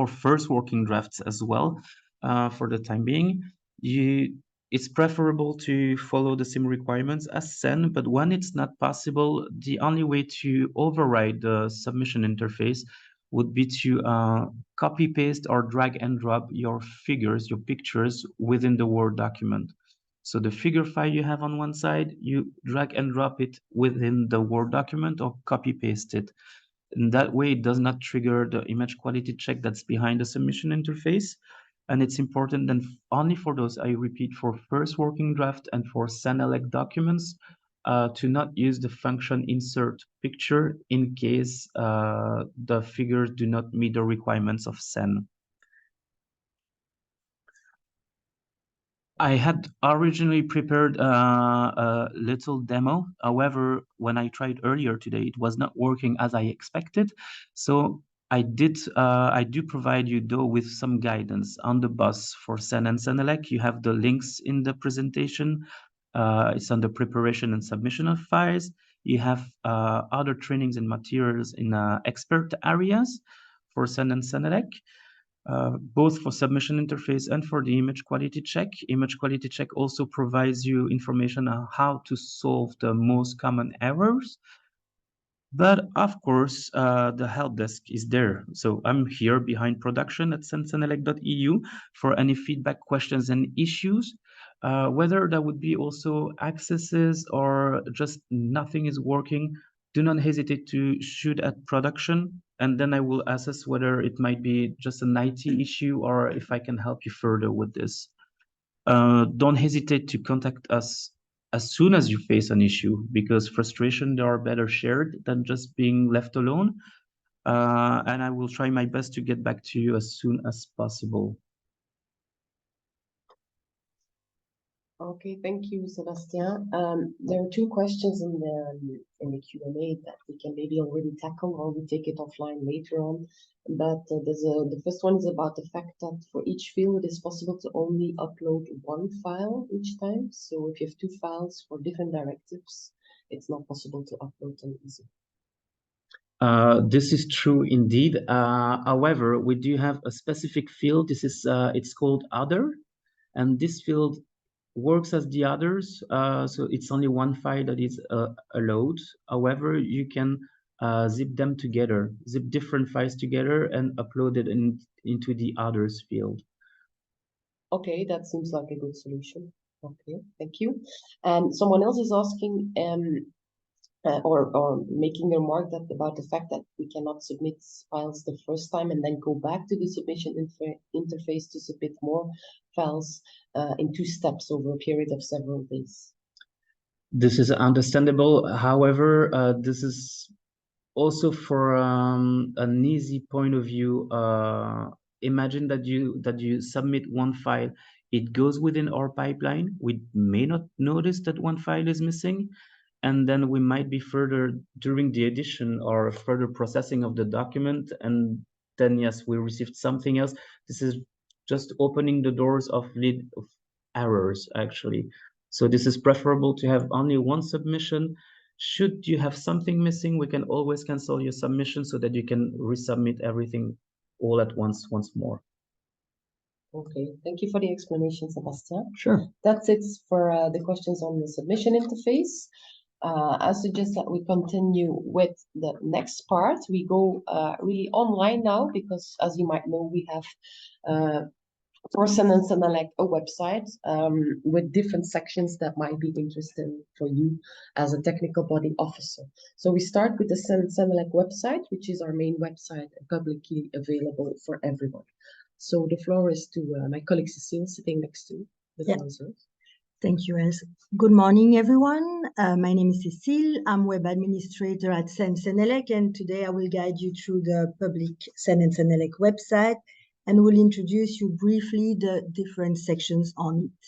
first working drafts as well. For the time being, it's preferable to follow the same requirements as CEN, but when it's not possible, the only way to override the submission interface would be to copy, paste, or drag and drop your figures, your pictures within the Word document. So the figure file you have on one side, you drag and drop it within the Word document or copy paste it. And that way it does not trigger the image quality check that's behind the submission interface. And it's important then only for those, I repeat, for first working draft and for CENELEC documents, to not use the function insert picture in case the figures do not meet the requirements of CEN. I had originally prepared a little demo. However, when I tried earlier today, it was not working as I expected. So I do provide you though with some guidance on the bus for CEN and CENELEC. You have the links in the presentation. It's under preparation and submission of files. You have other trainings and materials in expert areas for CEN and CENELEC. Both for submission interface and for the image quality check. Image quality check also provides you information on how to solve the most common errors. But of course, the help desk is there. So I'm here behind production at CEN-CENELEC.eu for any feedback, questions, and issues. Whether that would be also accesses or just nothing is working, do not hesitate to shoot at production, and then I will assess whether it might be just an IT issue or if I can help you further with this. Don't hesitate to contact us as soon as you face an issue, because frustration are better shared than just being left alone. And I will try my best to get back to you as soon as possible. Okay, thank you, Sebastian. There are two questions in the Q&A that we can maybe already tackle, or we take it offline later on. But the first one is about the fact that for each field, it is possible to only upload one file each time. So if you have two files for different directives, it's not possible to upload them easily. This is true indeed. However, we do have a specific field. This is it's called Other, and this field works as the others, so it's only one file that is allowed. However, you can zip them together, zip different files together and upload it into the others field. Okay, that seems like a good solution. Okay, thank you. And someone else is asking, or making a remark about the fact that we cannot submit files the first time and then go back to the submission interface to submit more files in two steps over a period of several days. This is understandable. However, this is also for an easy point of view. Imagine that you submit one file, it goes within our pipeline. We may not notice that one file is missing, and then we might be further during the edition or further processing of the document, and then yes, we received something else. This is just opening the doors of errors actually. So this is preferable to have only one submission. Should you have something missing, we can always cancel your submission so that you can resubmit everything all at once more. Okay, thank you for the explanation, Sebastian. Sure. That's it for the questions on the submission interface. I suggest that we continue with the next part. We go really online now because, as you might know, we have for CEN and CENELEC a website with different sections that might be interesting for you as a technical body officer. So we start with the CEN and CENELEC website, which is our main website and publicly available for everyone. So the floor is to my colleague Cecile, sitting next to the Yeah. sponsors. Thank you, Els. Good morning, everyone. My name is Cécile. I'm web administrator at CEN-CENELEC, and today I will guide you through the public CEN and CENELEC website and will introduce you briefly the different sections on it.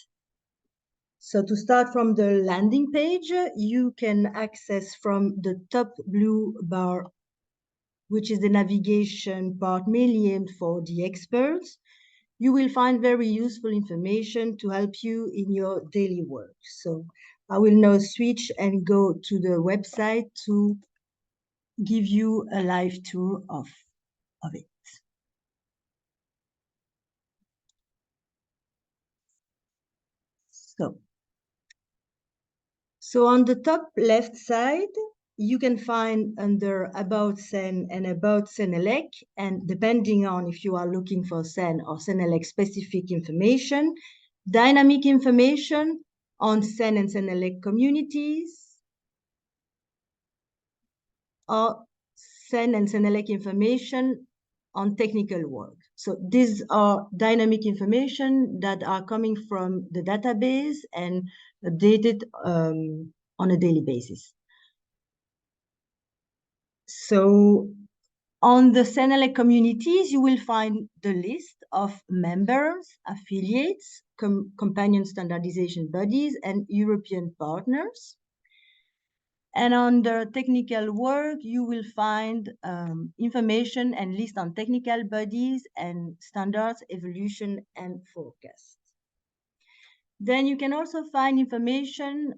So to start from the landing page, you can access from the top blue bar, which is the navigation part mainly aimed for the experts. You will find very useful information to help you in your daily work. So I will now switch and go to the website to give you a live tour of it. So on the top left side, you can find under About CEN and About CENELEC, and depending on if you are looking for CEN or CENELEC specific information, dynamic information on CEN and CENELEC communities, or CEN and CENELEC information on technical work. So these are dynamic information that are coming from the database and updated on a daily basis. So on the CENELEC communities, you will find the list of members, affiliates, companion standardization bodies, and European partners. And under technical work, you will find information and list on technical bodies and standards, evolution, and forecast. Then you can also find information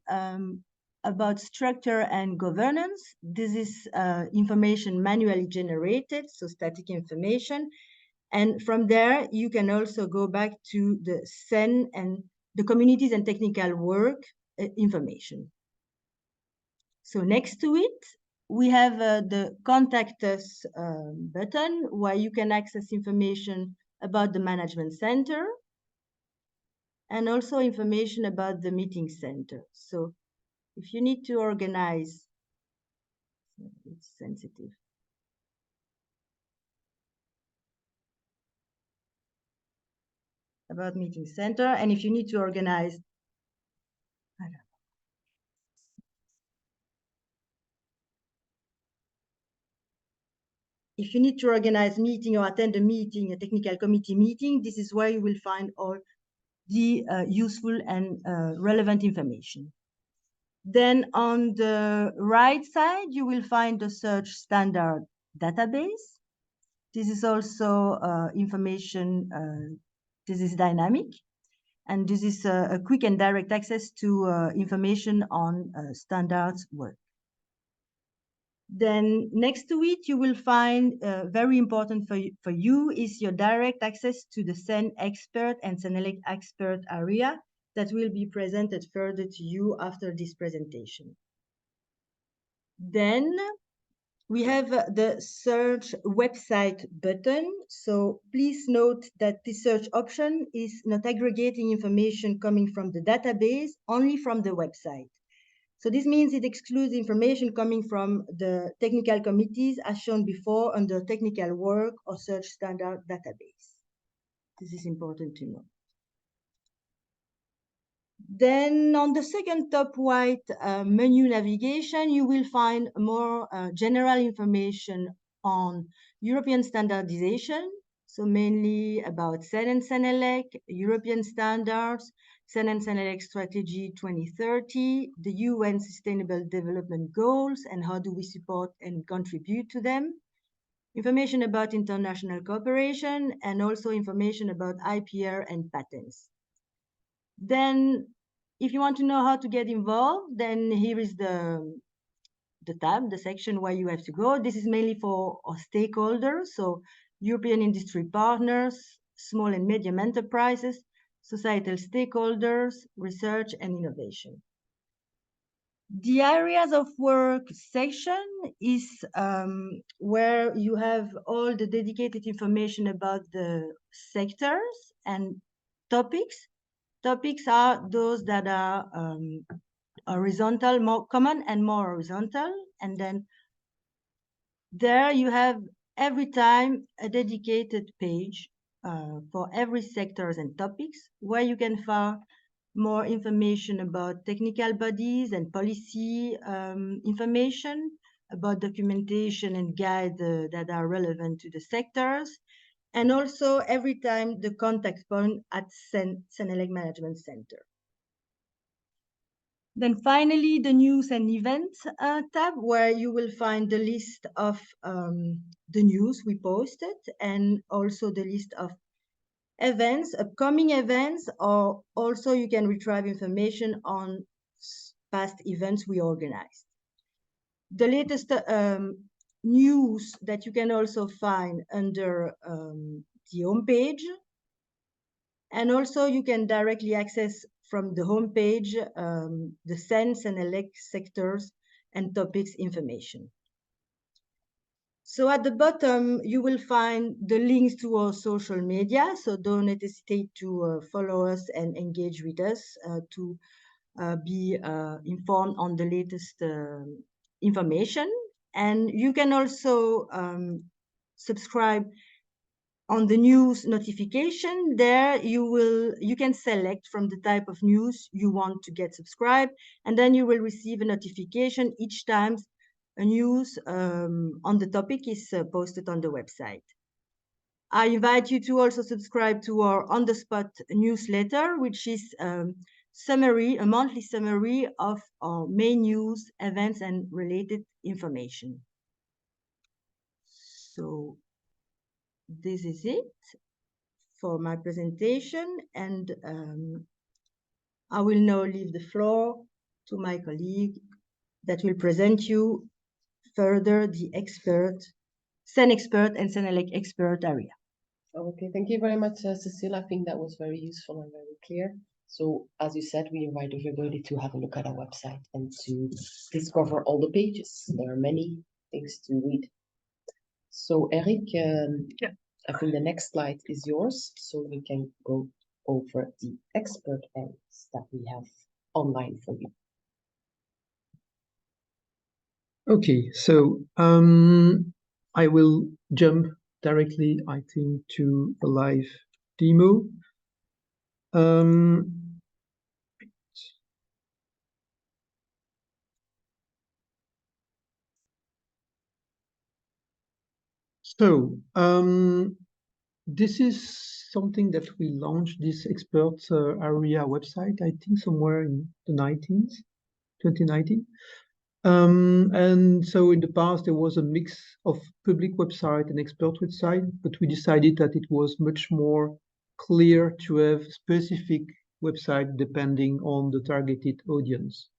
about structure and governance. This is information manually generated, so static information. And from there, you can also go back to the CEN and the communities and technical work information. So next to it, we have the Contact Us button, where you can access information about the Management Center and also information about the Meeting Center. So if you need to organize, it's sensitive. About Meeting Center, and if you need to organize, if you need to organize meeting or attend a meeting, a technical committee meeting, this is where you will find all the useful and relevant information. Then on the right side, you will find the search standard database. This is also information, this is dynamic, and this is a quick and direct access to information on standards work. Then next to it, you will find very important for you is your direct access to the CEN expert and CENELEC expert area that will be presented further to you after this presentation. Then we have the search website button. So please note that the search option is not aggregating information coming from the database, only from the website. So this means it excludes information coming from the technical committees as shown before under technical work or search standard database. This is important to know. Then on the second top right menu navigation, you will find more general information on European standardization. So mainly about CEN and CENELEC, European standards, CEN and CENELEC Strategy 2030, the UN Sustainable Development Goals, and how do we support and contribute to them. Information about international cooperation, and also information about IPR and patents. Then if you want to know how to get involved, then here is the tab, the section where you have to go. This is mainly for our stakeholders, so European industry partners, small and medium enterprises, societal stakeholders, research and innovation. The areas of work section is where you have all the dedicated information about the sectors and topics. Topics are those that are horizontal, more common and more horizontal. And then there you have every time a dedicated page for every sectors and topics where you can more information about technical bodies and policy information, about documentation and guide that are relevant to the sectors, and also every time the contact point at CEN-CENELEC Management Center. Then finally, the news and events tab, where you will find the list of the news we posted, and also the list of events, upcoming events, or also you can retrieve information on past events we organized. The latest news that you can also find under the homepage, and also you can directly access from the homepage the CEN-CENELEC sectors and topics information. So at the bottom, you will find the links to our social media. So don't hesitate to follow us and engage with us to be informed on the latest information. And you can also subscribe on the news notification. There you can select from the type of news you want to get subscribed, and then you will receive a notification each time a news on the topic is posted on the website. I invite you to also subscribe to our on-the-spot newsletter, which is a monthly summary of our main news, events, and related information. So this is it for my presentation, and I will now leave the floor to my colleague that will present you further the CEN expert and CENELEC expert area. Okay, thank you very much, Cecile. I think that was very useful and very clear. So, as you said, we invite everybody to have a look at our website and to discover all the pages. There are many things to read. So, Eric, I think the next slide is yours, so we can go over the expert areas that we have online for you. Okay, so I will jump directly, I think, to a live demo. So this is something that we launched, this expert area website, I think somewhere in the 2019. And so in the past, there was a mix of public website and expert website, but we decided that it was much more clear to have specific website depending on the targeted audience.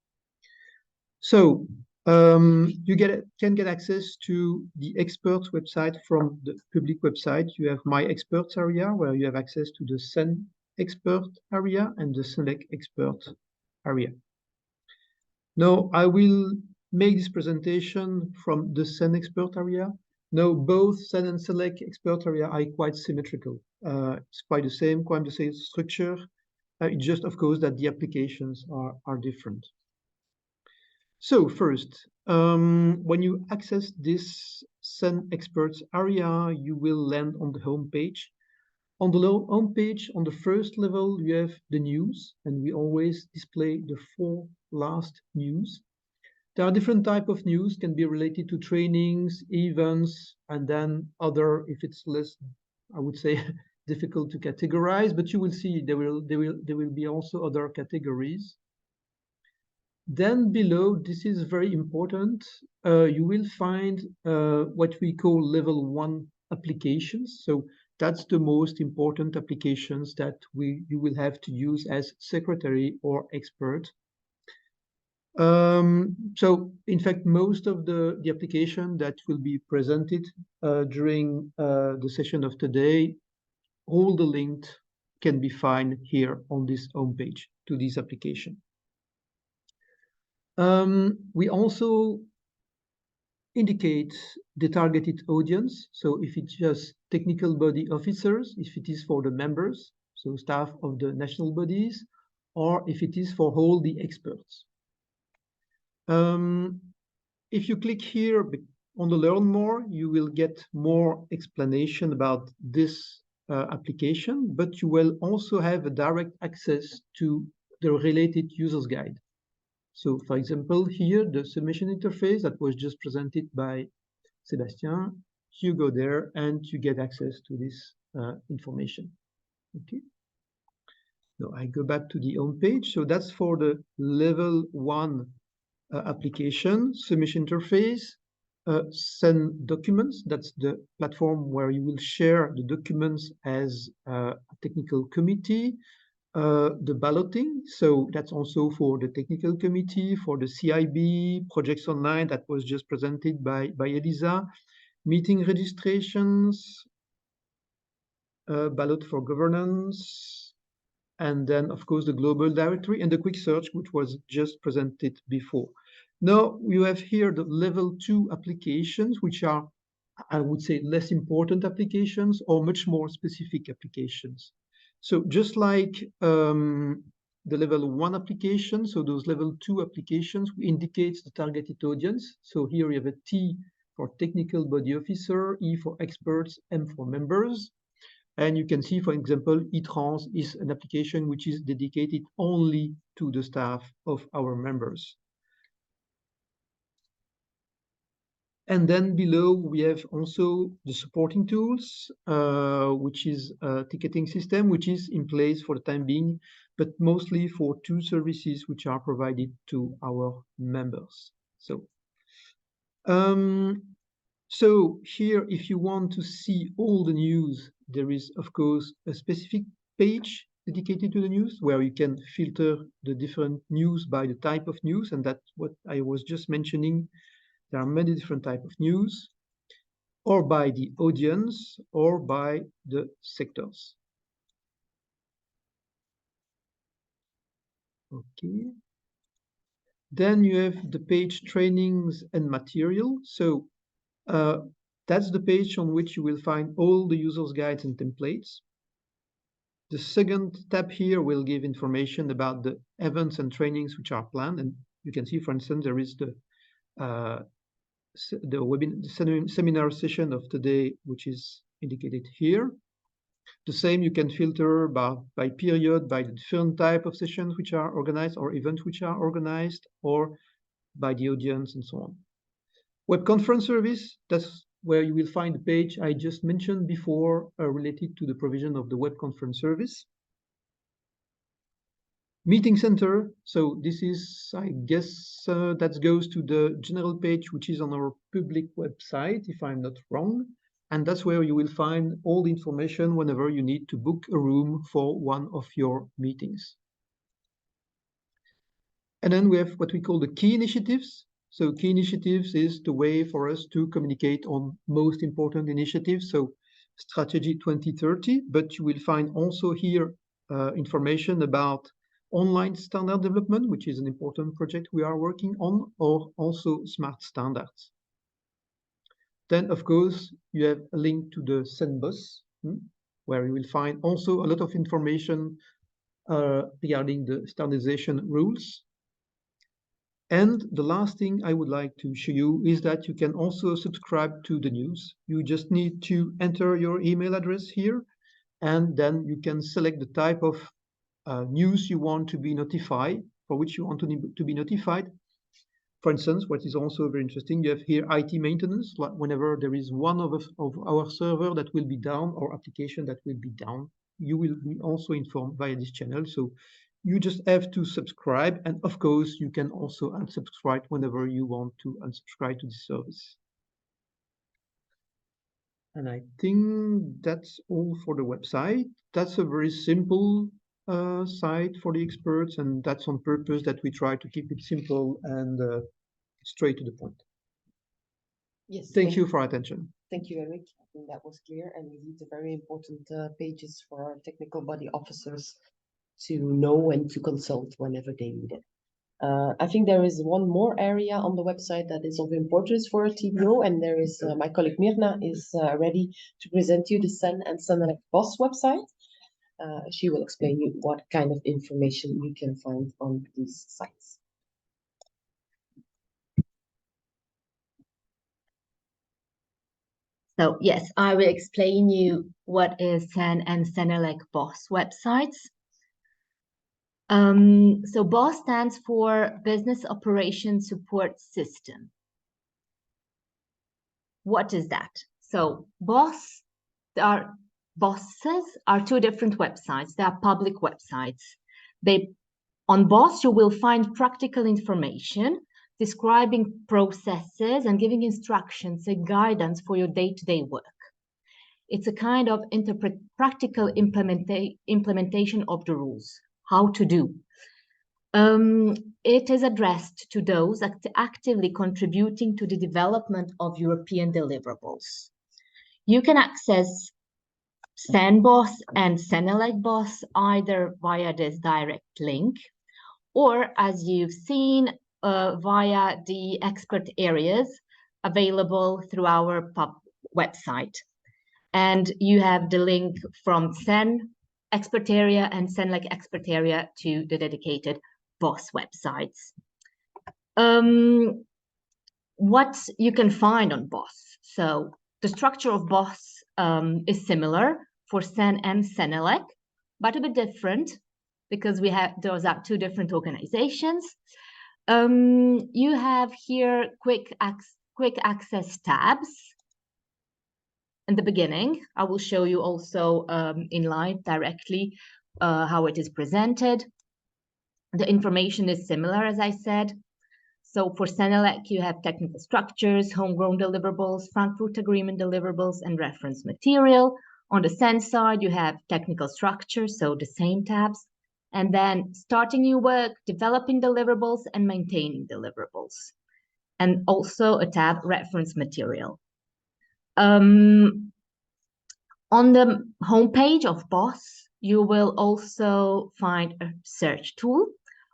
So you can get access to the experts website from the public website. You have My Experts area, where you have access to the CEN expert area and the CENELEC expert area. Now I will make this presentation from the CEN expert area. Now both CEN and CENELEC expert area are quite symmetrical. It's quite the same structure. It's just, of course, that the applications are different. So first, when you access this CEN experts area, you will land on the home page. On the home page, on the first level, you have the news, and we always display the 4 last news. There are different types of news, can be related to trainings, events, and then other, if it's less, I would say, difficult to categorize, but you will see there will be also other categories. Then below, this is very important, you will find what we call level 1 applications. So that's the most important applications that you will have to use as secretary or expert. So in fact, most of the application that will be presented during the session of today, all the links can be found here on this homepage to this application. We also indicate the targeted audience. So if it's just technical body officers, if it is for the members, so staff of the national bodies, or if it is for all the experts. If you click here on the Learn More, you will get more explanation about this application, but you will also have a direct access to the related user's guide. So for example, here, the submission interface that was just presented by Sébastien, you go there and you get access to this information. Okay. Now I go back to the home page. So that's for the level 1 application, submission interface, CEN documents. That's the platform where you will share the documents as a technical committee. The balloting, so that's also for the technical committee, for the CIB, Projex-Online that was just presented by Elisa, meeting registrations, ballot for governance, and then of course the global directory and the quick search, which was just presented before. Now you have here the level 2 applications, which are, I would say, less important applications or much more specific applications. So just like the level 1 application, so those level 2 applications indicates the targeted audience. So here we have a T for technical body officer, E for experts, M for members. And you can see, for example, eTrans is an application which is dedicated only to the staff of our members. And then below, we have also the supporting tools, which is a ticketing system, which is in place for the time being, but mostly for 2 services which are provided to our members. So here, if you want to see all the news, there is, of course, a specific page dedicated to the news where you can filter the different news by the type of news. And that's what I was just mentioning. There are many different types of news, or by the audience, or by the sectors. Okay. Then you have the page trainings and material. So that's the page on which you will find all the users' guides and templates. The second tab here will give information about the events and trainings which are planned. And you can see, for instance, there is the seminar session of today, which is indicated here. The same, you can filter by period, by the different type of sessions which are organized, or events which are organized, or by the audience, and so on. Web conference service, that's where you will find the page I just mentioned before related to the provision of the web conference service. Meeting center, so this is, I guess, that goes to the general page, which is on our public website, if I'm not wrong. And that's where you will find all the information whenever you need to book a room for one of your meetings. And then we have what we call the key initiatives. So key initiatives is the way for us to communicate on most important initiatives. So strategy 2030, but you will find also here information about online standard development, which is an important project we are working on, or also smart standards. Then, of course, you have a link to the CEN bus, where you will find also a lot of information regarding the standardization rules. And the last thing I would like to show you is that you can also subscribe to the news. You just need to enter your email address here, and then you can select the type of news you want to be notified, for which you want to be notified. For instance, what is also very interesting, you have here IT maintenance. Like whenever there is one of our server that will be down or application that will be down, you will be also informed via this channel. So you just have to subscribe. And of course, you can also unsubscribe whenever you want to unsubscribe to the service. And I think that's all for the website. That's a very simple site for the experts, and that's on purpose that we try to keep it simple and straight to the point. Yes. Thank you for attention. Thank you, Eric. I think that was clear, and indeed a very important pages for our technical body officers to know and to consult whenever they need it. I think there is one more area on the website that is of importance for TBO, and there is my colleague Mirna is ready to present you the CEN and CENELEC BOSS website. She will explain you what kind of information you can find on these sites. So yes, I will explain you what is CEN and CENELEC BOSS websites. So BOSS stands for Business Operations Support System. What is that? So BOSS are two different websites. They are public websites. On BOSS, you will find practical information describing processes and giving instructions and guidance for your day-to-day work. It's a kind of practical implementation of the rules, how to do. It is addressed to those actively contributing to the development of European deliverables. You can access CEN BOSS and CENELEC BOSS either via this direct link, or as you've seen, via the expert areas available through our website. And you have the link from CEN expert area and CENELEC expert area to the dedicated BOSS websites. What you can find on BOSS. So the structure of BOSS is similar for CEN and CENELEC, but a bit different because those are two different organizations. You have here quick access tabs. In the beginning, I will show you also in live directly how it is presented. The information is similar, as I said. So for CENELEC, you have technical structures, homegrown deliverables, Frankfurt Agreement deliverables, and reference material. On the CEN side, you have technical structures, so the same tabs. And then starting new work, developing deliverables, and maintaining deliverables. And also a tab, reference material. On the homepage of BOSS, you will also find a search tool,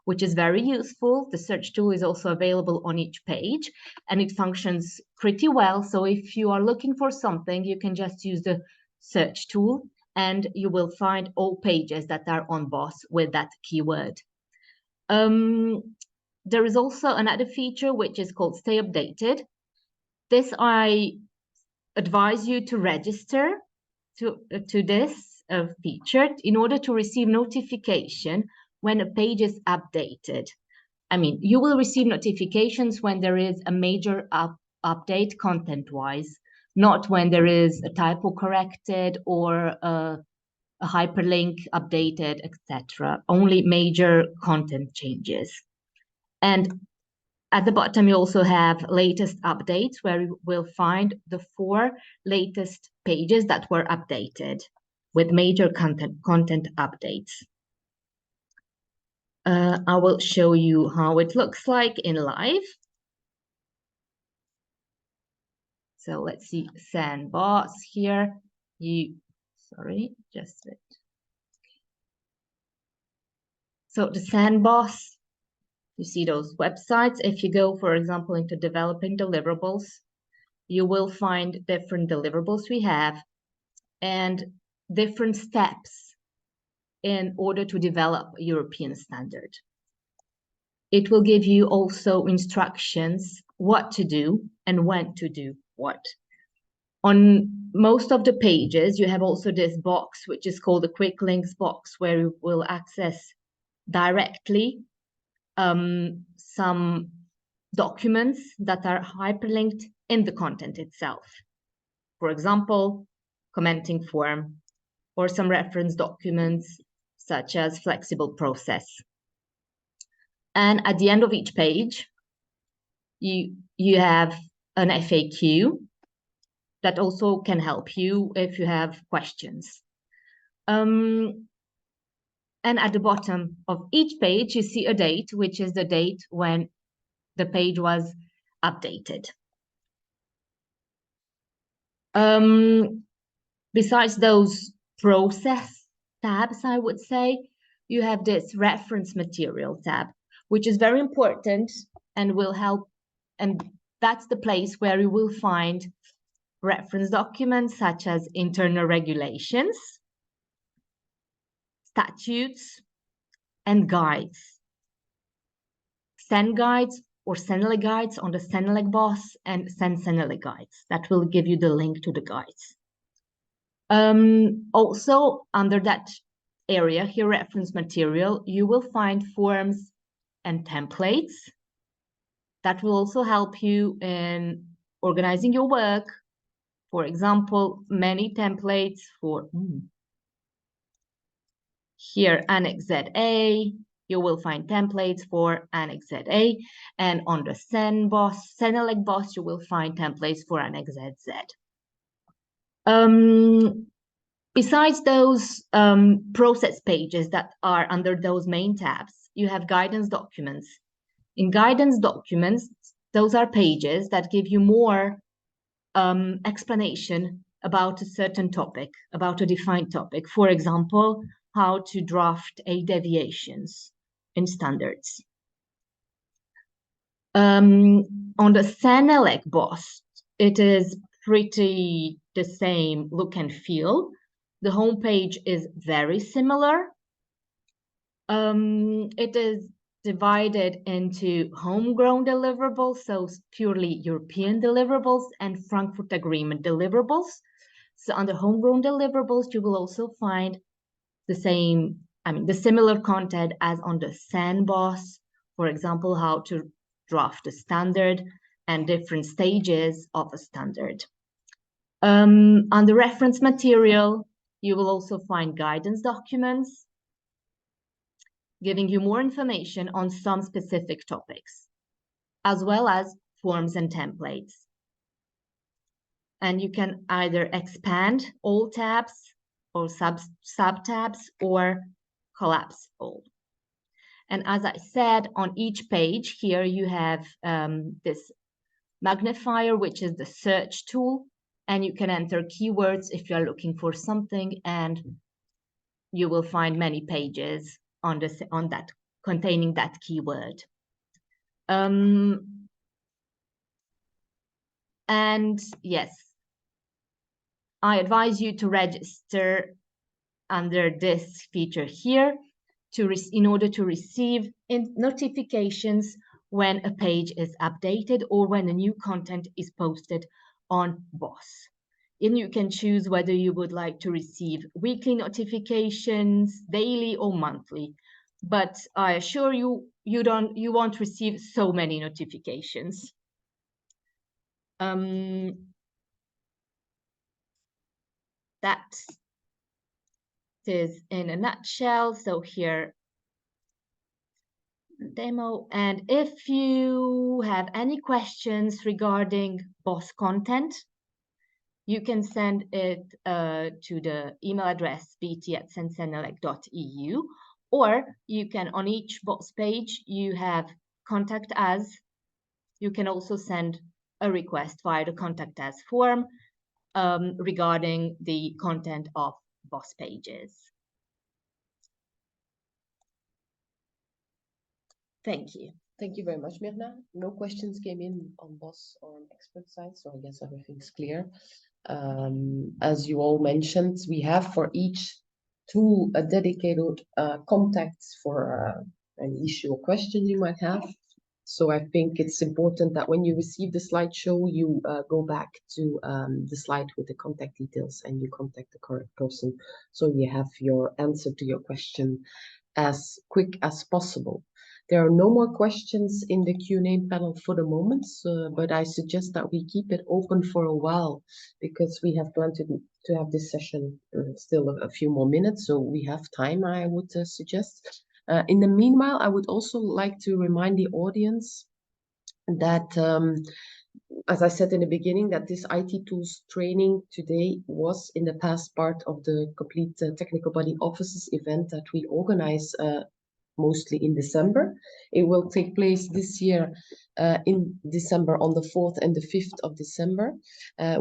which is very useful. The search tool is also available on each page, and it functions pretty well. So if you are looking for something, you can just use the search tool, and you will find all pages that are on BOSS with that keyword. There is also another feature, which is called Stay Updated. This I advise you to register to this feature in order to receive notification when a page is updated. I mean, you will receive notifications when there is a major update content-wise, not when there is a typo corrected or a hyperlink updated, etc. Only major content changes. And at the bottom, you also have latest updates, where you will find the 4 latest pages that were updated with major content updates. I will show you how it looks like in live. So let's see CEN BOSS here. Just wait. So the CEN BOSS, you see those websites. If you go, for example, into developing deliverables, you will find different deliverables we have and different steps in order to develop a European standard. It will give you also instructions what to do and when to do what. On most of the pages, you have also this box, which is called the quick links box, where you will access directly some documents that are hyperlinked in the content itself. For example, commenting form or some reference documents such as flexible process. And at the end of each page, you have an FAQ that also can help you if you have questions. And at the bottom of each page, you see a date, which is the date when the page was updated. Besides those process tabs, I would say, you have this reference material tab, which is very important and will help. And that's the place where you will find reference documents such as internal regulations, statutes, and guides. CEN guides or CENELEC guides on the CENELEC BOSS and CEN-CENELEC guides. That will give you the link to the guides. Also, under that area here, reference material, you will find forms and templates that will also help you in organizing your work. For example, many templates for here, Annex ZA, you will find templates for Annex ZA, and on the CEN-CENELEC boss, you will find templates for Annex ZZ. Besides those process pages that are under those main tabs, you have guidance documents. In guidance documents, those are pages that give you more explanation about a certain topic, about a defined topic. For example, how to draft a deviations in standards. On the CENELEC boss, it is pretty the same look and feel. The homepage is very similar. It is divided into homegrown deliverables, so purely European deliverables, and Frankfurt Agreement deliverables. So under homegrown deliverables, you will also find the similar content as on the CEN boss, for example, how to draft a standard and different stages of a standard. On the reference material, you will also find guidance documents, giving you more information on some specific topics, as well as forms and templates. And you can either expand all tabs or sub-tabs or collapse all. And as I said, on each page here, you have this magnifier, which is the search tool, and you can enter keywords if you're looking for something, and you will find many pages on that containing that keyword. And yes, I advise you to register under this feature here in order to receive notifications when a page is updated or when a new content is posted on BOSS. And you can choose whether you would like to receive weekly notifications, daily or monthly. But I assure you, you won't receive so many notifications. That is in a nutshell. So here, demo. And if you have any questions regarding BOSS content, you can send it to the email address bt@CEN-CENELEC.eu, or you can, on each BOSS page, you have contact us. You can also send a request via the contact us form regarding the content of BOSS pages. Thank you. Thank you very much, Mirna. No questions came in on BOSS or on expert side, so I guess everything's clear. As you all mentioned, we have for each tool a dedicated contact for an issue or question you might have. So I think it's important that when you receive the slideshow, you go back to the slide with the contact details and you contact the correct person, so you have your answer to your question as quick as possible. There are no more questions in the Q&A panel for the moment, but I suggest that we keep it open for a while because we have planned to have this session still a few more minutes, so we have time, I would suggest. In the meanwhile, I would also like to remind the audience that, as I said in the beginning, that this IT tools training today was in the past part of the complete technical body offices event that we organize mostly in December. It will take place this year in December on the 4th and the 5th of December.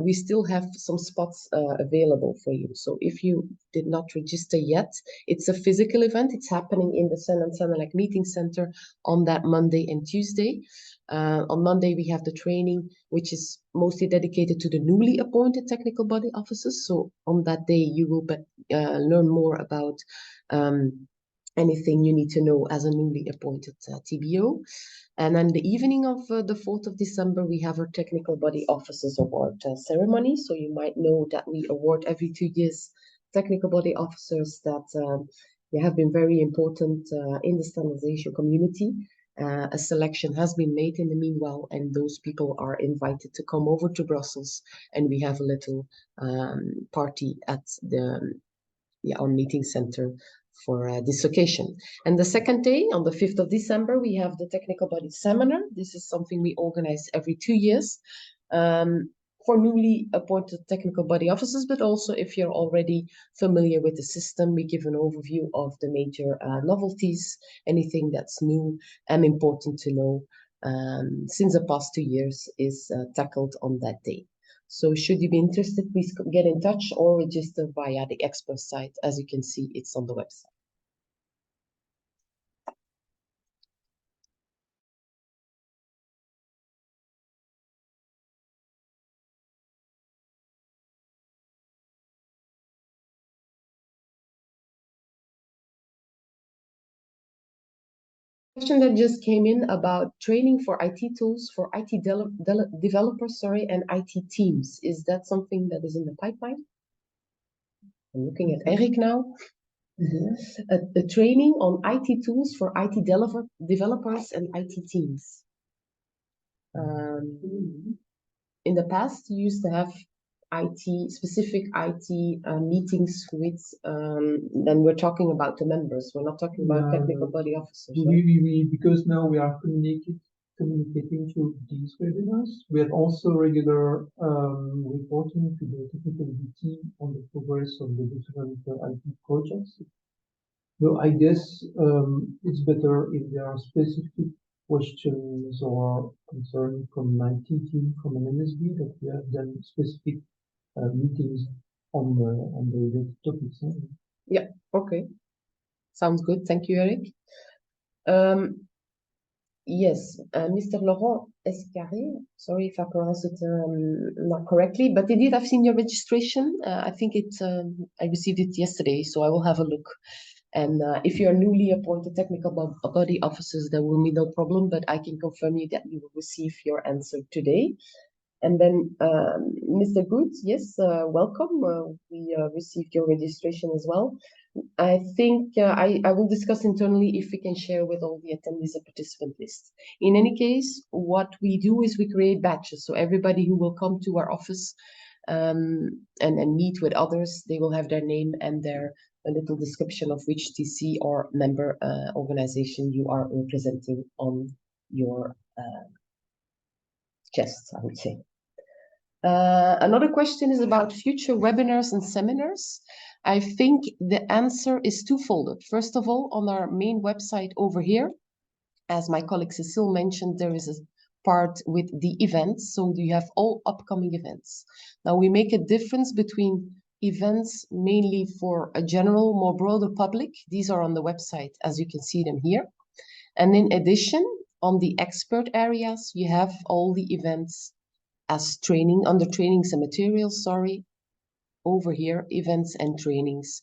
We still have some spots available for you. So if you did not register yet, it's a physical event. It's happening in the CEN and CENELEC Meeting Center on that Monday and Tuesday. On Monday, we have the training, which is mostly dedicated to the newly appointed technical body officers. So on that day, you will learn more about anything you need to know as a newly appointed TBO. And then the evening of the 4th of December, we have our Technical Body Officers Award ceremony. So you might know that we award every 2 years Technical Body Officers that They have been very important in the standardization community. A selection has been made in the meanwhile, and those people are invited to come over to Brussels, and we have a little party at our meeting center for this occasion. And the second day, on the 5th of December, we have the technical body seminar. This is something we organize every 2 years for newly appointed technical body officers, but also if you're already familiar with the system, we give an overview of the major novelties, anything that's new and important to know since the past 2 years is tackled on that day. So should you be interested, please get in touch or register via the expert site. As you can see, it's on the website. Question that just came in about training for IT tools for IT developers, and IT teams. Is that something that is in the pipeline? I'm looking at Eric now. A training on IT tools for IT developers and IT teams. In the past, you used to have specific IT meetings with, then we're talking about the members. We're not talking about technical body officers. Right? Because now we are communicating through these webinars. We have also regular reporting to the technical team on the progress of the different IT projects. So I guess it's better if there are specific questions or concerns from an IT team, from an MSB, that we have done specific meetings on the related topics. Yeah, okay. Sounds good. Thank you, Eric. Yes, Mr. Laurent Escarré, sorry if I pronounce it not correctly, but indeed I've seen your registration. I think I received it yesterday, so I will have a look. And if you are newly appointed technical body officers, there will be no problem, but I can confirm you that you will receive your answer today. And then Mr. Good, yes, welcome. We received your registration as well. I think I will discuss internally if we can share with all the attendees a participant list. In any case, what we do is we create batches. So everybody who will come to our office and meet with others, they will have their name and a little description of which TC or member organization you are representing on your chest, I would say. Another question is about future webinars and seminars. I think the answer is twofold. First of all, on our main website over here, as my colleague Cecile mentioned, there is a part with the events. So you have all upcoming events. Now we make a difference between events mainly for a general, more broader public. These are on the website, as you can see them here. And in addition, on the expert areas, you have all the events as training, under trainings and materials, over here, events and trainings,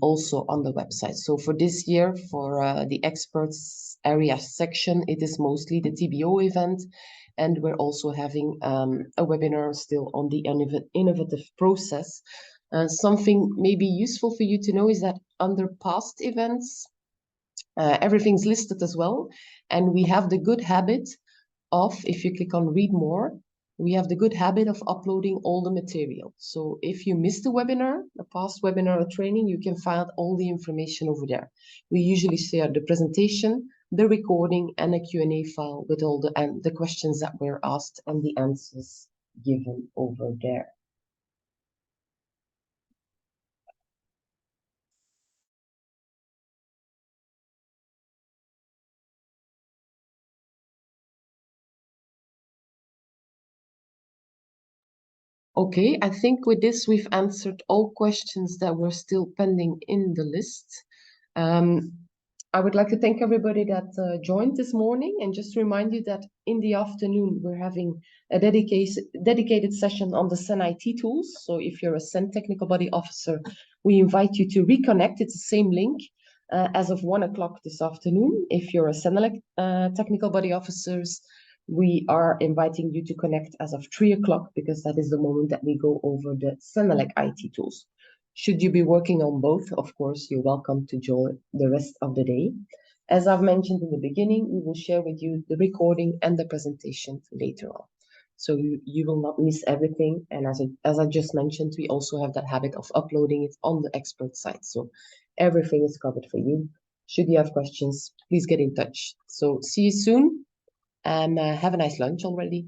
also on the website. So for this year, for the experts area section, it is mostly the TBO event. And we're also having a webinar still on the innovative process. Something maybe useful for you to know is that under past events, everything's listed as well. And we have the good habit of, if you click on read more, we have the good habit of uploading all the material. So if you missed a webinar, a past webinar or training, you can find all the information over there. We usually share the presentation, the recording, and a Q&A file with all the questions that were asked and the answers given over there. Okay, I think with this, we've answered all questions that were still pending in the list. I would like to thank everybody that joined this morning and just remind you that in the afternoon, we're having a dedicated session on the CEN IT tools. So if you're a CEN technical body officer, we invite you to reconnect. It's the same link as of 1 o'clock this afternoon. If you're a CENELEC technical body officers, we are inviting you to connect as of 3 o'clock because that is the moment that we go over the CENELEC IT tools. Should you be working on both, of course, you're welcome to join the rest of the day. As I've mentioned in the beginning, we will share with you the recording and the presentation later on. So you will not miss everything. And as I just mentioned, we also have that habit of uploading it on the expert site. So everything is covered for you. Should you have questions, please get in touch. So see you soon and have a nice lunch already.